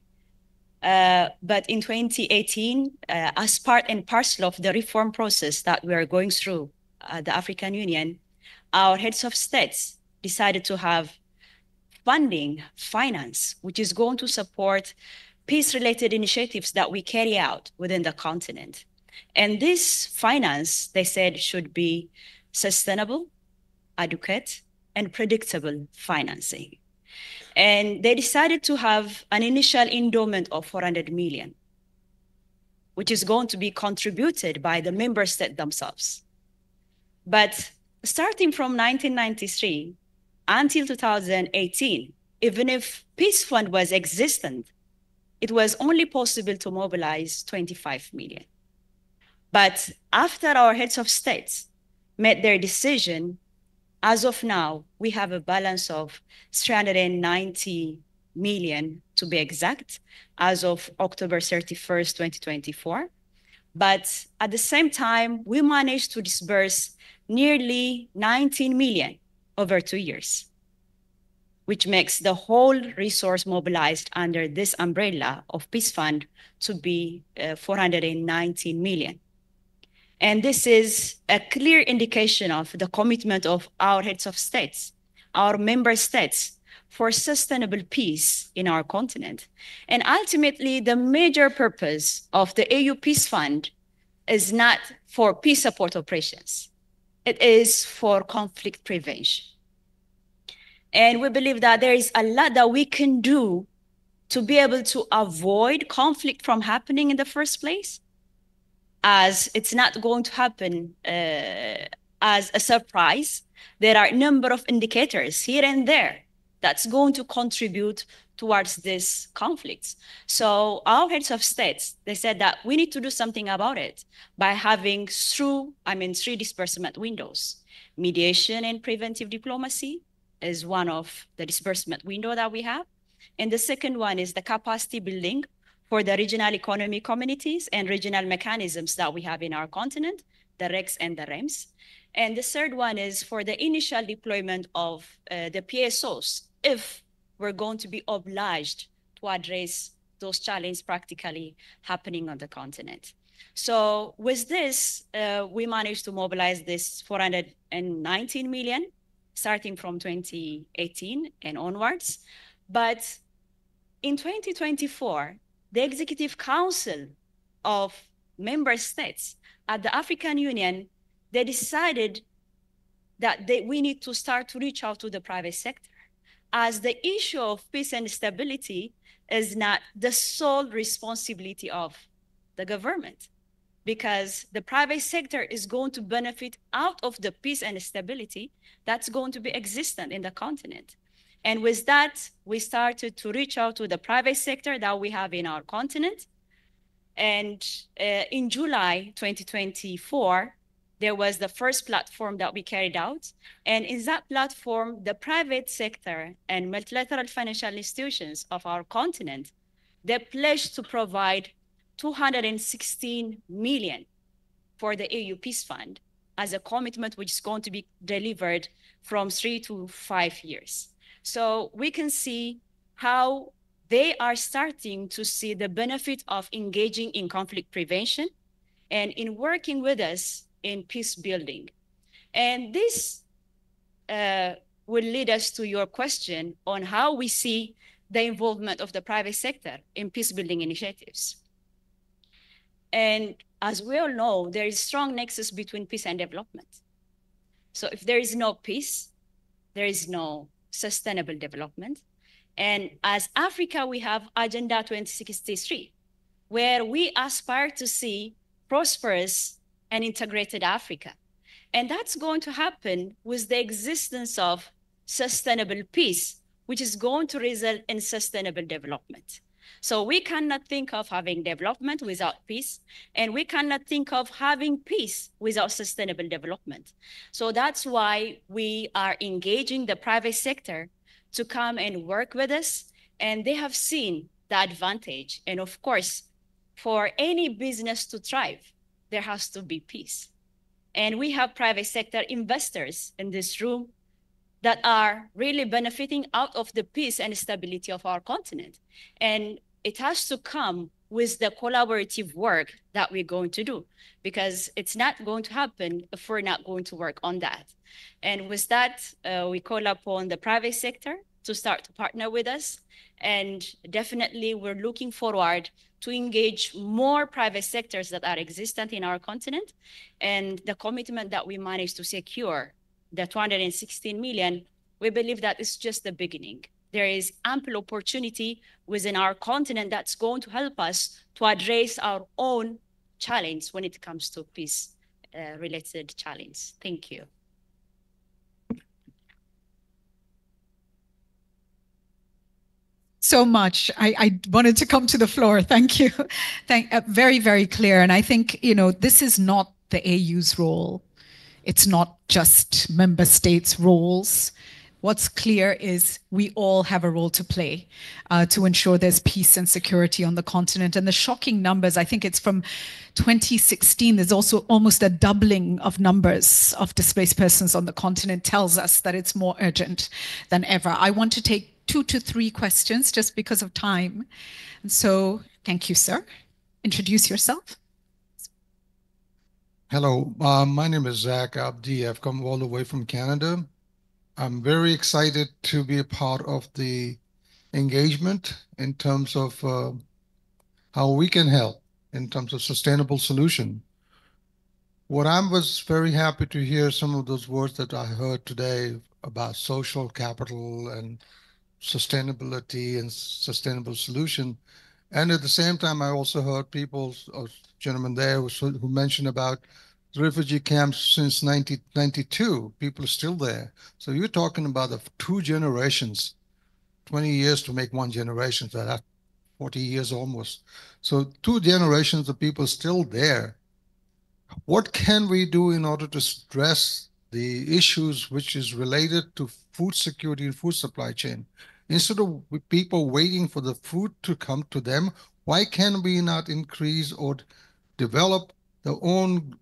But in 2018, as part and parcel of the reform process that we are going through at the African Union, our heads of states decided to have funding, finance, which is going to support peace-related initiatives that we carry out within the continent. And this finance, they said, should be sustainable, adequate, and predictable financing. And they decided to have an initial endowment of 400 million. which is going to be contributed by the member states themselves. But starting from 1993 until 2018, even if Peace Fund was existent, it was only possible to mobilize 25 million. But after our heads of states made their decision, as of now, we have a balance of 390 million to be exact, as of October 31st, 2024. But at the same time, we managed to disburse nearly 19 million over 2 years, which makes the whole resource mobilized under this umbrella of Peace Fund to be 419 million. And this is a clear indication of the commitment of our heads of states, our member states, for sustainable peace in our continent. And ultimately, the major purpose of the AU Peace Fund is not for peace support operations. It is for conflict prevention. And we believe that there is a lot that we can do to be able to avoid conflict from happening in the first place, as it's not going to happen as a surprise. There are a number of indicators here and there that's going to contribute towards these conflicts. So our heads of states, they said that we need to do something about it by having three disbursement windows. Mediation and preventive diplomacy is one of the disbursement window that we have. And the second one is the capacity building for the regional economic communities and regional mechanisms that we have in our continent, the RECs and the REMs. And the third one is for the initial deployment of the PSOs, if we're going to be obliged to address those challenges practically happening on the continent. So with this, we managed to mobilize this 419 million, starting from 2018 and onwards. But in 2024, the Executive Council of member states at the African Union, they decided that we need to start to reach out to the private sector, as the issue of peace and stability is not the sole responsibility of the government, because the private sector is going to benefit out of the peace and stability that's going to be existent in the continent. And with that, we started to reach out to the private sector that we have in our continent. And in July 2024, there was the first platform that we carried out. And in that platform, the private sector and multilateral financial institutions of our continent, they pledged to provide 216 million for the AU Peace Fund as a commitment which is going to be delivered from 3 to 5 years. So we can see how they are starting to see the benefit of engaging in conflict prevention and in working with us in peace building. And this will lead us to your question on how we see the involvement of the private sector in peace building initiatives. And as we all know, there is strong nexus between peace and development. So if there is no peace, there is no sustainable development. And as Africa, we have Agenda 2063, where we aspire to see prosperous and integrated Africa. And that's going to happen with the existence of sustainable peace, which is going to result in sustainable development. So we cannot think of having development without peace, and we cannot think of having peace without sustainable development. So that's why we are engaging the private sector to come and work with us, and they have seen the advantage. And of course, for any business to thrive, there has to be peace. And we have private sector investors in this room that are really benefiting out of the peace and stability of our continent. And it has to come with the collaborative work that we're going to do, because it's not going to happen if we're not going to work on that. And with that, we call upon the private sector to start to partner with us. And definitely we're looking forward to engage more private sectors that are existent in our continent. And the commitment that we managed to secure, the 216 million, we believe that it's just the beginning. There is ample opportunity within our continent that's going to help us to address our own challenge when it comes to peace related challenge. Thank you. So much. I wanted to come to the floor. Thank you. Very, very clear. And I think, this is not the AU's role. It's not just member states' roles. What's clear is we all have a role to play to ensure there's peace and security on the continent. And the shocking numbers, I think it's from 2016, there's also almost a doubling of numbers of displaced persons on the continent, tells us that it's more urgent than ever. I want to take 2 to 3 questions just because of time. And so thank you, sir. Introduce yourself. Hello, my name is Zach Abdi. I've come all the way from Canada. I'm very excited to be a part of the engagement in terms of how we can help in terms of sustainable solution. What I was very happy to hear some of those words that I heard today about social capital and sustainability and sustainable solution. And at the same time, I also heard people, gentlemen there who mentioned about refugee camps since 1992. People are still there. So you're talking about 2 generations, 20 years to make 1 generation, so that's 40 years almost. So 2 generations of people still there. What can we do in order to address the issues which is related to food security and food supply chain? Instead of people waiting for the food to come to them, why can we not increase or develop their own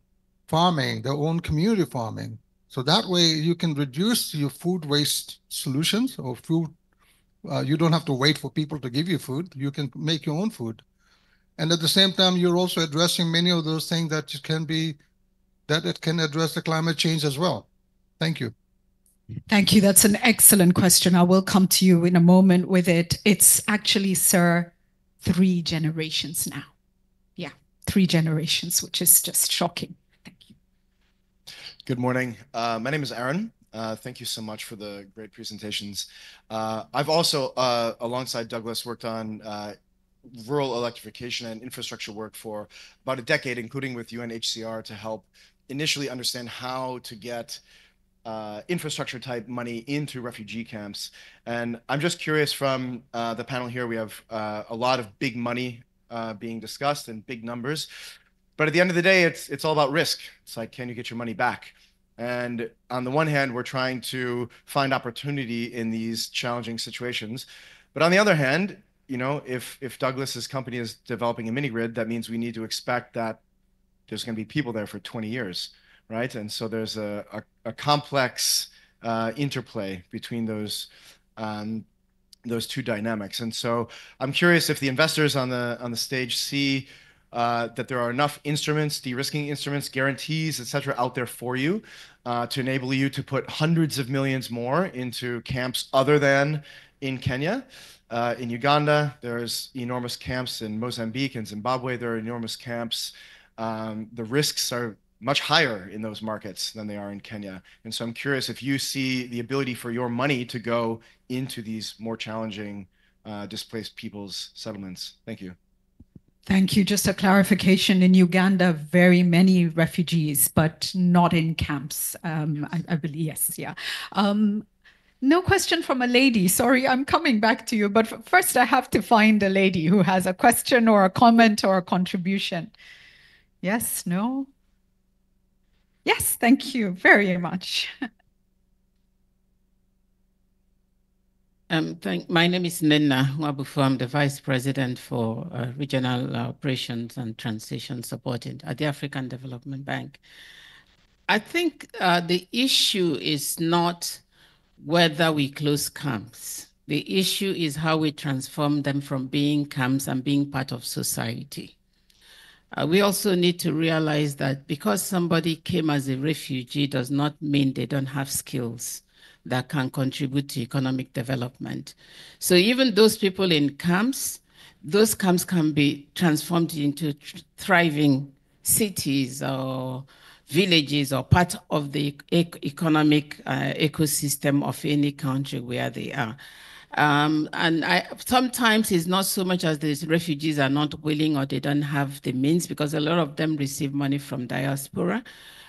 farming, their own community farming? So that way you can reduce your food waste solutions or food. You don't have to wait for people to give you food. You can make your own food. And at the same time, you're also addressing many of those things that it can address the climate change as well. Thank you. Thank you. That's an excellent question. I will come to you in a moment with it. It's actually, sir, 3 generations now. Yeah, 3 generations, which is just shocking. Thank you. Good morning. My name is Aaron. Thank you so much for the great presentations. I've also, alongside Douglas, worked on rural electrification and infrastructure work for about a decade, including with UNHCR, to help initially understand how to get infrastructure type money into refugee camps. And I'm just curious from the panel here, we have a lot of big money being discussed and big numbers. But at the end of the day, it's all about risk. It's like, can you get your money back? And on the one hand, we're trying to find opportunity in these challenging situations. But on the other hand, if Douglas's company is developing a mini grid, that means we need to expect that there's going to be people there for 20 years. Right, and so there's a complex interplay between those 2 dynamics. And so I'm curious if the investors on the stage see that there are enough instruments, de-risking instruments, guarantees, et cetera, out there for you to enable you to put hundreds of millions more into camps other than in Kenya. In Uganda, there's enormous camps. In Mozambique and Zimbabwe, there are enormous camps. The risks are much higher in those markets than they are in Kenya. And so I'm curious if you see the ability for your money to go into these more challenging displaced people's settlements. Thank you. Thank you. Just a clarification, in Uganda, very many refugees, but not in camps. I believe, yes, yeah. No question from a lady. Sorry, I'm coming back to you. But first, I have to find a lady who has a question or a comment or a contribution. Yes, no? Yes, thank you very much. My name is Nena Wabufu. I'm the Vice President for Regional Operations and Transition Support at the African Development Bank. I think the issue is not whether we close camps. The issue is how we transform them from being camps and being part of society. We also need to realize that because somebody came as a refugee does not mean they don't have skills that can contribute to economic development. So even those people in camps, those camps can be transformed into thriving cities or villages or part of the economic ecosystem of any country where they are. And sometimes it's not so much as these refugees are not willing or they don't have the means, because a lot of them receive money from diaspora.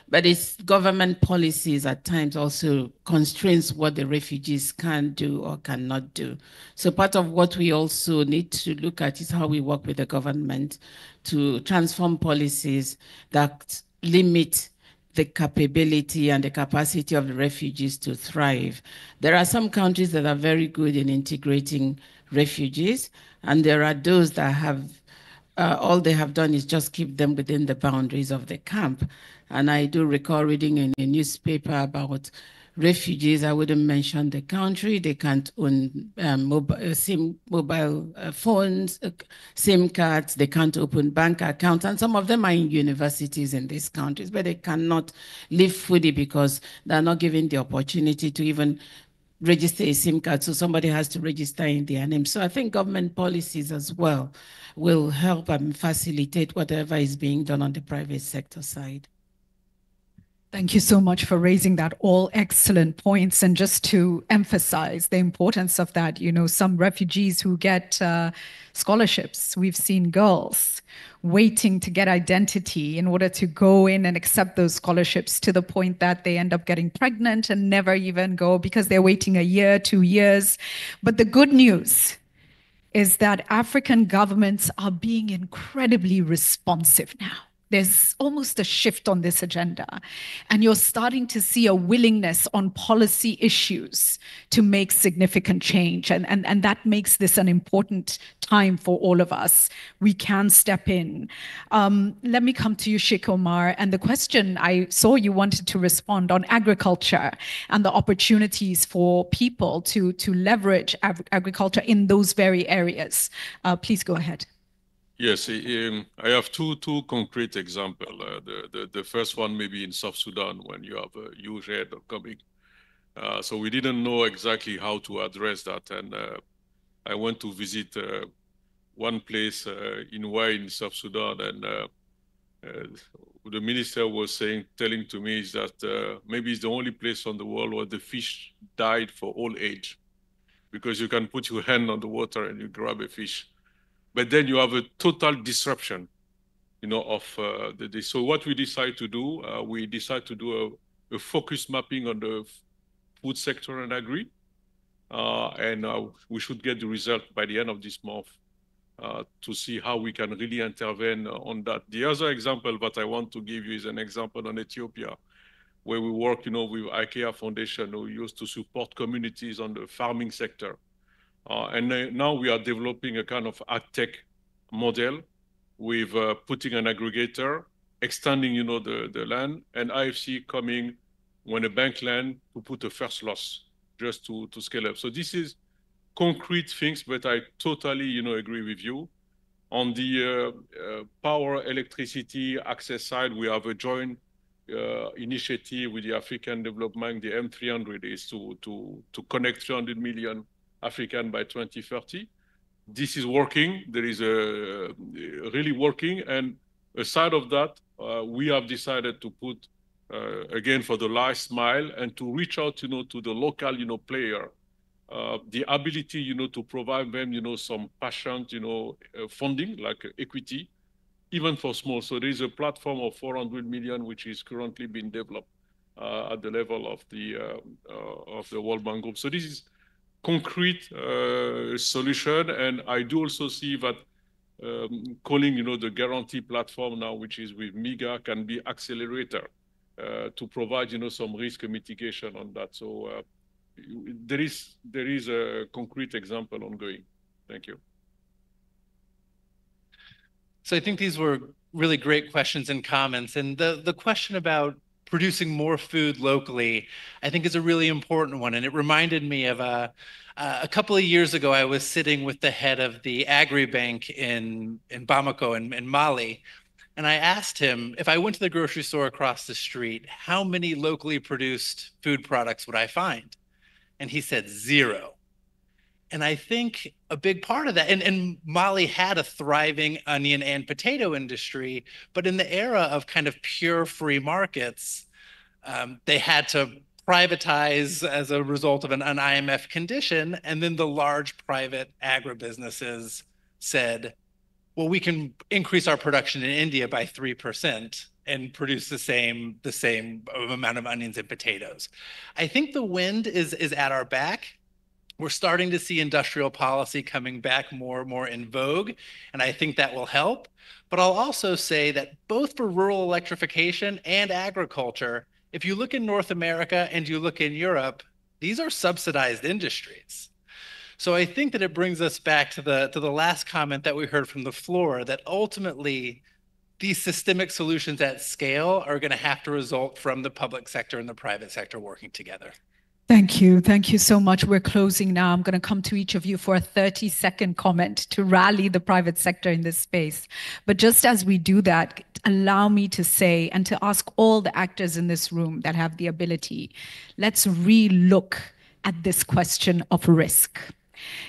But it's government policies at times also constrains what the refugees can do or cannot do. So part of what we also need to look at is how we work with the government to transform policies that limit the capability and the capacity of the refugees to thrive. There are some countries that are very good in integrating refugees, and there are those that have all they have done is just keep them within the boundaries of the camp. And I do recall reading in a newspaper about refugees. I wouldn't mention the country. They can't own mobile phones, SIM cards. They can't open bank accounts. And some of them are in universities in these countries, but they cannot live fully because they're not given the opportunity to even register a SIM card, so somebody has to register in their name. So I think government policies as well will help and facilitate whatever is being done on the private sector side. Thank you so much for raising that. All excellent points. And just to emphasize the importance of that, you know, some refugees who get scholarships, we've seen girls waiting to get identity in order to go in and accept those scholarships, to the point that they end up getting pregnant and never even go because they're waiting a year, 2 years. But the good news is that African governments are being incredibly responsive now. There's almost a shift on this agenda, and you're starting to see a willingness on policy issues to make significant change. And that makes this an important time for all of us. We can step in. Let me come to you, Sheikh Omar. And the question, I saw you wanted to respond on agriculture and the opportunities for people to leverage agriculture in those very areas. Please go ahead. Yes, I have two concrete examples. The first one maybe in South Sudan, when you have a huge head coming. So we didn't know exactly how to address that. And I went to visit one place in Wai in South Sudan, and the minister was telling to me is that maybe it's the only place on the world where the fish died for old age, because you can put your hand on the water and you grab a fish. But then you have a total disruption, you know, of the day. So what we decide to do, we decide to do a focus mapping on the food sector and agri. And we should get the result by the end of this month to see how we can really intervene on that. The other example that I want to give you is an example on Ethiopia, where we work, you know, with IKEA Foundation, who used to support communities on the farming sector. And now we are developing a kind of AgTech model with putting an aggregator, extending, you know, the land, and IFC coming when a bank land to put a first loss just to scale up. So this is concrete things, but I totally, you know, agree with you. On the power, electricity access side, we have a joint initiative with the African Development Bank. The M300 is to connect 300 million African by 2030. This is working. There is a really working. And aside of that, we have decided to put, again, for the last mile and to reach out, you know, to the local, you know, player, the ability, you know, to provide them, you know, some patient, you know, funding like equity, even for small. So there is a platform of 400 million, which is currently being developed at the level of the World Bank Group. So this is concrete solution. And I do also see that calling, you know, the guarantee platform now, which is with MIGA, can be accelerator to provide, you know, some risk mitigation on that. So there is a concrete example ongoing. Thank you. So I think these were really great questions and comments. And the question about producing more food locally, I think, is a really important one. And it reminded me of a couple of years ago, I was sitting with the head of the Agribank in Bamako in Mali. And I asked him, if I went to the grocery store across the street, how many locally produced food products would I find? And he said 0. And I think a big part of that, and Mali had a thriving onion and potato industry, but in the era of kind of pure free markets, they had to privatize as a result of an IMF condition, and then the large private agribusinesses said, well, we can increase our production in India by 3% and produce the same amount of onions and potatoes. I think the wind is at our back. We're starting to see industrial policy coming back more and more in vogue, and I think that will help. But I'll also say that both for rural electrification and agriculture, if you look in North America and you look in Europe, these are subsidized industries. So I think that it brings us back to the last comment that we heard from the floor, that ultimately these systemic solutions at scale are going to have to result from the public sector and the private sector working together. Thank you. Thank you so much. We're closing now. I'm going to come to each of you for a 30-second comment to rally the private sector in this space. But just as we do that, allow me to say and to ask all the actors in this room that have the ability, let's re-look at this question of risk.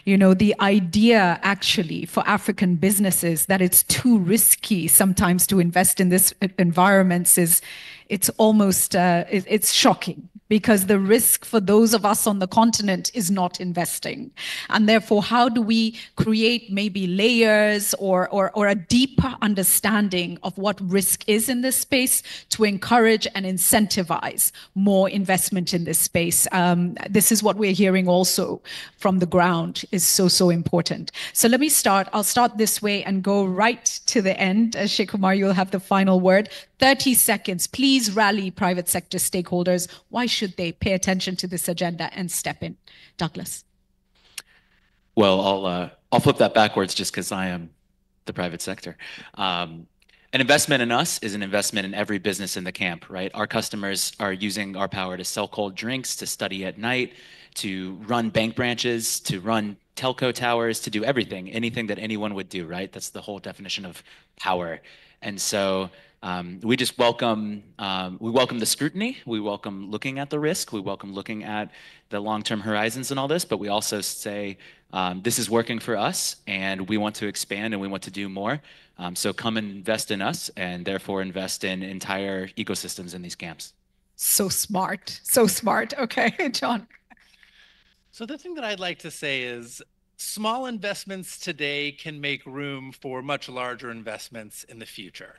You know, the idea actually for African businesses that it's too risky sometimes to invest in this environments is, it's almost, it's shocking, because the risk for those of us on the continent is not investing. And therefore, how do we create maybe layers or a deeper understanding of what risk is in this space to encourage and incentivize more investment in this space? This is what we're hearing also from the ground is so important. So let me start. I'll start this way and go right to the end. Sheikh Umar, you'll have the final word. 30 seconds. Please rally private sector stakeholders. Why should they pay attention to this agenda and step in? Douglas. Well, I'll flip that backwards just because I am the private sector. An investment in us is an investment in every business in the camp, right? Our customers are using our power to sell cold drinks, to study at night, to run bank branches, to run telco towers, to do everything, anything that anyone would do, right? That's the whole definition of power. And so we just welcome the scrutiny. We welcome looking at the risk. We welcome looking at the long-term horizons and all this, but we also say this is working for us and we want to expand and we want to do more. So come and invest in us and therefore invest in entire ecosystems in these camps. So smart, so smart. Okay, John. So the thing that I'd like to say is small investments today can make room for much larger investments in the future.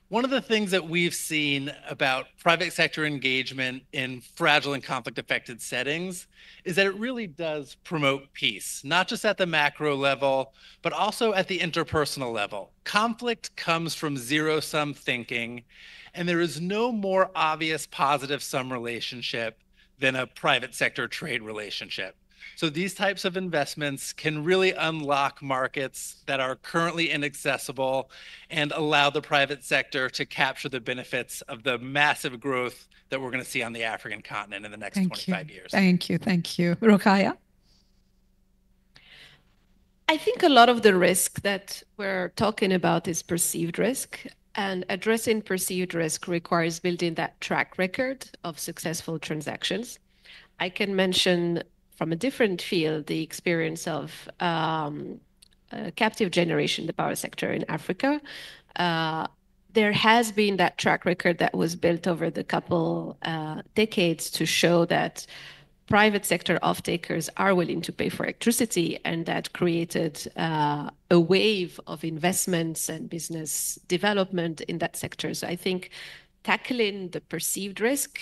One of the things that we've seen about private sector engagement in fragile and conflict-affected settings is that it really does promote peace, not just at the macro level, but also at the interpersonal level. Conflict comes from zero-sum thinking, and there is no more obvious positive-sum relationship than a private sector trade relationship. So these types of investments can really unlock markets that are currently inaccessible and allow the private sector to capture the benefits of the massive growth that we're going to see on the African continent in the next 25 years. Thank you. Thank you. Rokhaya? I think a lot of the risk that we're talking about is perceived risk. And addressing perceived risk requires building that track record of successful transactions. I can mention from a different field the experience of captive generation, the power sector in Africa. There has been that track record that was built over the couple decades to show that private sector off-takers are willing to pay for electricity, and that created a wave of investments and business development in that sector. So I think tackling the perceived risk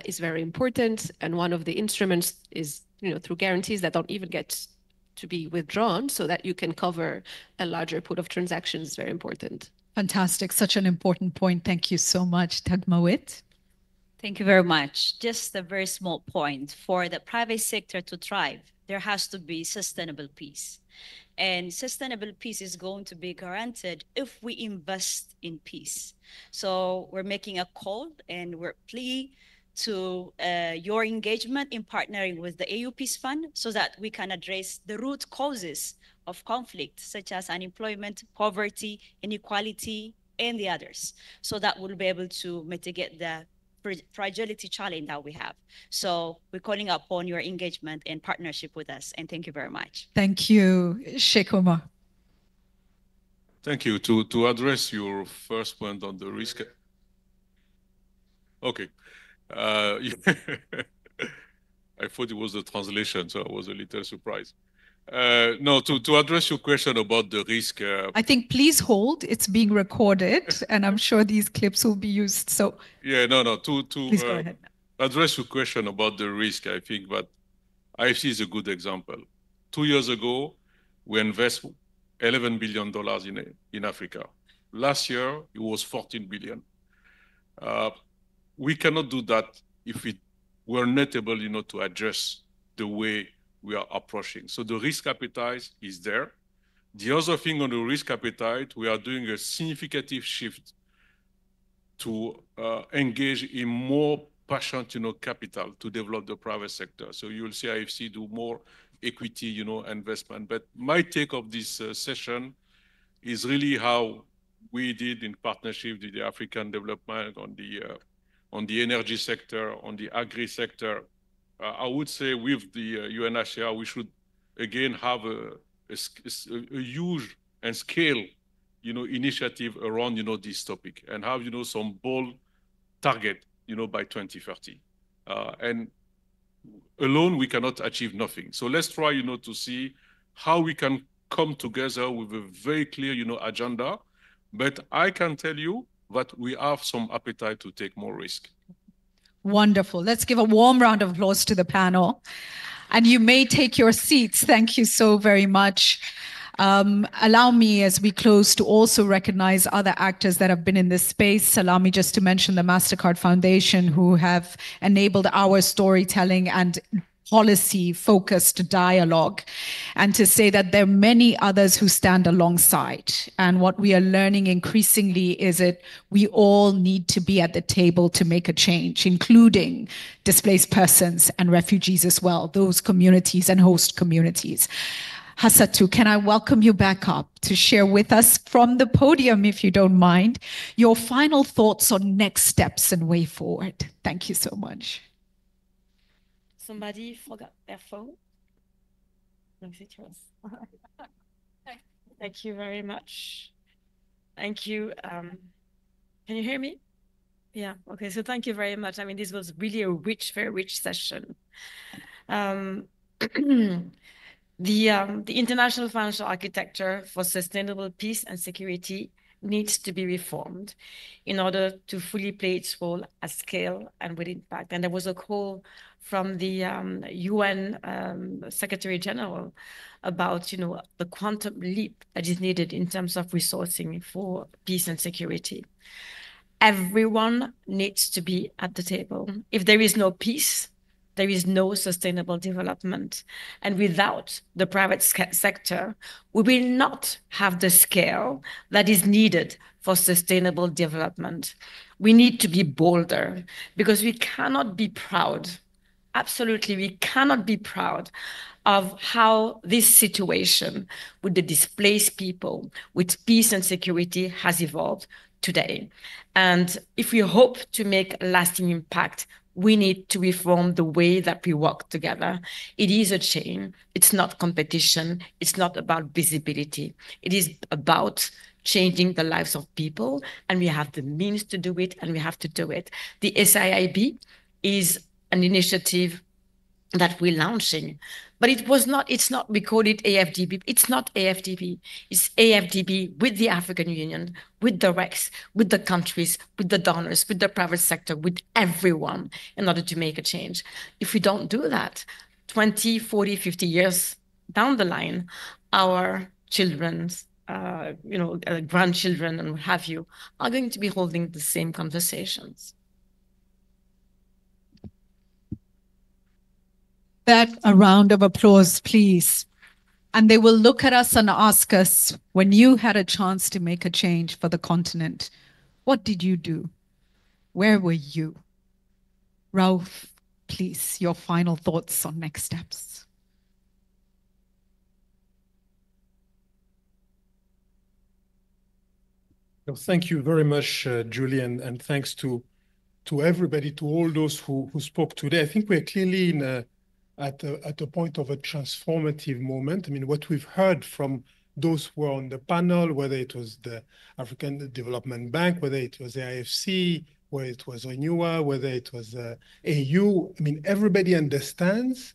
is very important, and one of the instruments is, through guarantees that don't even get to be withdrawn, so that you can cover a larger pool of transactions is very important. Fantastic, such an important point. Thank you so much, Tagmawit. Thank you very much. Just a very small point. For the private sector to thrive, there has to be sustainable peace. And sustainable peace is going to be guaranteed if we invest in peace. So we're making a call and we're plea to your engagement in partnering with the AU Peace Fund so that we can address the root causes of conflict, such as unemployment, poverty, inequality, and the others. So that we'll be able to mitigate the fragility challenge that we have. So we're calling upon your engagement and partnership with us. And thank you very much. Thank you, Sheikh Umar. Thank you. To address your first point on the risk. Okay. I thought it was the translation, so I was a little surprised. No, to address your question about the risk. I think please hold. It's being recorded, and I'm sure these clips will be used. So yeah, no. Please go ahead. Address your question about the risk, I think that IFC is a good example. 2 years ago, we invest $11 billion in Africa. Last year, it was 14 billion. We cannot do that if we're not able, to adjust the way we are approaching. So the risk appetite is there. The other thing on the risk appetite, we are doing a significant shift to engage in more patient, capital to develop the private sector. So you will see IFC do more equity, investment. But my take of this session is really how we did in partnership with the African Development on the energy sector, on the agri sector. I would say with the UNHCR, we should again have a huge and scale, initiative around, this topic and have, some bold target, by 2030. And alone, we cannot achieve nothing. So let's try, to see how we can come together with a very clear, agenda. But I can tell you that we have some appetite to take more risk. Wonderful. Let's give a warm round of applause to the panel. And you may take your seats. Thank you so very much. Allow me, as we close, to also recognize other actors that have been in this space. Allow me just to mention the MasterCard Foundation, who have enabled our storytelling and policy-focused dialogue, and to say that there are many others who stand alongside. And what we are learning increasingly is that we all need to be at the table to make a change, including displaced persons and refugees as well, those communities and host communities. Hassatu, can I welcome you back up to share with us from the podium, if you don't mind, your final thoughts on next steps and way forward. Thank you so much. Somebody forgot their phone? No, is it yours? Thank you very much. Thank you. Can you hear me? Yeah, okay, so thank you very much. I mean, this was really a rich, very rich session. The international financial architecture for sustainable peace and security needs to be reformed in order to fully play its role at scale and with impact. And there was a call from the UN Secretary General about, the quantum leap that is needed in terms of resourcing for peace and security. Everyone needs to be at the table. If there is no peace, there is no sustainable development. And without the private sector, we will not have the scale that is needed for sustainable development. We need to be bolder because we cannot be proud. Absolutely, we cannot be proud of how this situation with the displaced people, with peace and security has evolved today. And if we hope to make a lasting impact, we need to reform the way that we work together. It is a chain. It's not competition. It's not about visibility. It is about changing the lives of people, and we have the means to do it, and we have to do it. The SIIB is an initiative that we're launching, but we call it AFDB. It's not AFDB. It's AFDB with the African Union, with the RECs, with the countries, with the donors, with the private sector, with everyone in order to make a change. If we don't do that, 20, 40, 50 years down the line, our children's, grandchildren and what have you, are going to be holding the same conversations. That a round of applause, please. And they will look at us and ask us, when you had a chance to make a change for the continent, what did you do? Where were you? Rauf, please, your final thoughts on next steps. Thank you very much, Julie, and thanks to everybody, to all those who spoke today. I think we're clearly at a point of a transformative moment. I mean, what we've heard from those who were on the panel, whether it was the African Development Bank, whether it was the IFC, whether it was Renua, whether it was AU. I mean, everybody understands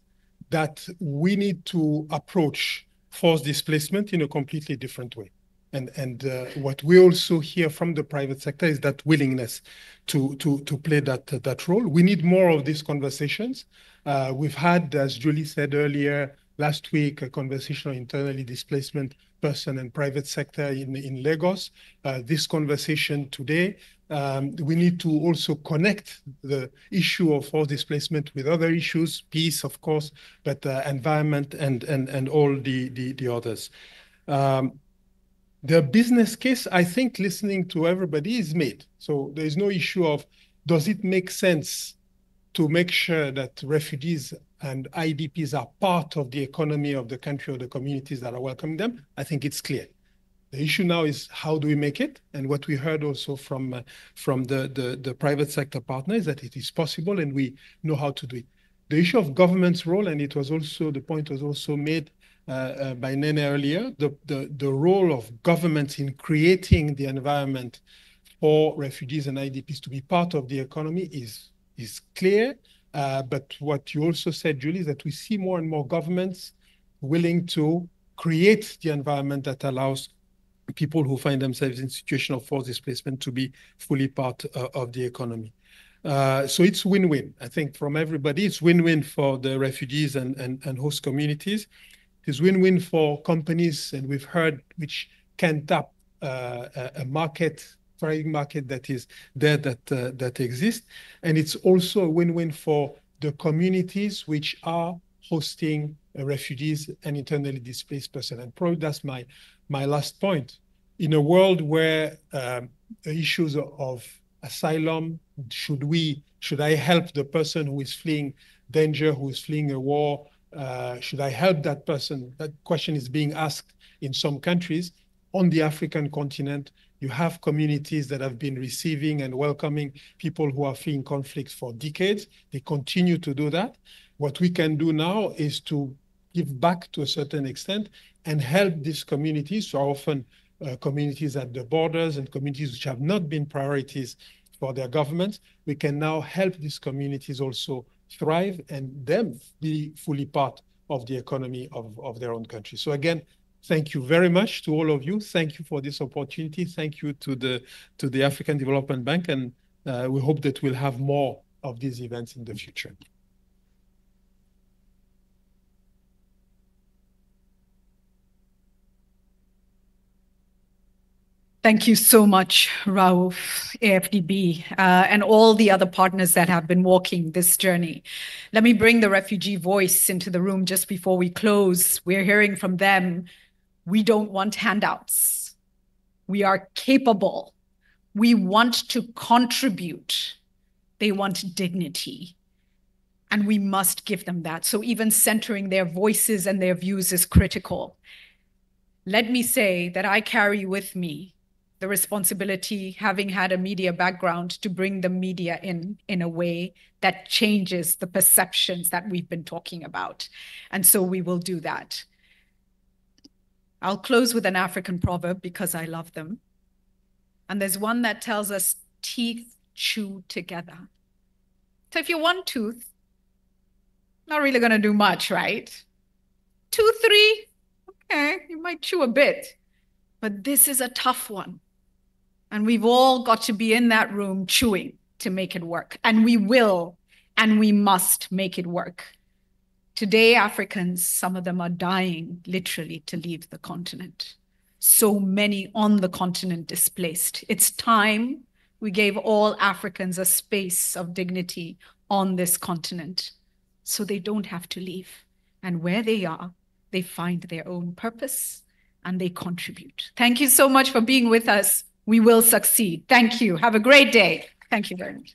that we need to approach forced displacement in a completely different way. And what we also hear from the private sector is that willingness to play that role. We need more of these conversations. We've had, as Julie said earlier, last week, a conversation on internally displacement person and private sector in Lagos. This conversation today, we need to also connect the issue of forced displacement with other issues, peace, of course, but environment and all the others. The business case, I think, listening to everybody, is made. So there is no issue of, does it make sense to make sure that refugees and IDPs are part of the economy of the country or the communities that are welcoming them? I think it's clear. The issue now is, how do we make it? And what we heard also from the private sector partners, that it is possible and we know how to do it. The issue of government's role, and it was also, the point was also made by Nene earlier, the role of governments in creating the environment for refugees and IDPs to be part of the economy is clear. But what you also said, Julie, is that we see more and more governments willing to create the environment that allows people who find themselves in situation of forced displacement to be fully part of the economy. So it's win-win. I think from everybody, it's win-win for the refugees and host communities. It's win-win for companies, and we've heard, which can tap a market, thriving market that is there, that exists. And it's also a win-win for the communities which are hosting refugees and internally displaced persons. And probably that's my last point. In a world where the issues of asylum, should I help the person who is fleeing danger, who is fleeing a war? Should I help that person? That question is being asked in some countries. On the African continent, you have communities that have been receiving and welcoming people who are fleeing conflicts for decades. They continue to do that. What we can do now is to give back to a certain extent and help these communities, so often communities at the borders and communities which have not been priorities for their governments. We can now help these communities also thrive and them be fully part of the economy of their own country. So again, thank you very much to all of you. Thank you for this opportunity. Thank you to the African Development Bank, and we hope that we'll have more of these events in the future. Thank you so much, Raouf, AFDB, and all the other partners that have been walking this journey. Let me bring the refugee voice into the room just before we close. We're hearing from them. We don't want handouts. We are capable. We want to contribute. They want dignity. And we must give them that. So even centering their voices and their views is critical. Let me say that I carry with me the responsibility, having had a media background, to bring the media in a way that changes the perceptions that we've been talking about. And so we will do that. I'll close with an African proverb because I love them. And there's one that tells us teeth chew together. So if you're one tooth, not really going to do much, right? 2, 3, okay, you might chew a bit. But this is a tough one. And we've all got to be in that room chewing to make it work. And we will, and we must make it work. Today, Africans, some of them are dying literally to leave the continent. So many on the continent displaced. It's time we gave all Africans a space of dignity on this continent so they don't have to leave. And where they are, they find their own purpose and they contribute. Thank you so much for being with us. We will succeed. Thank you. Have a great day. Thank you very much.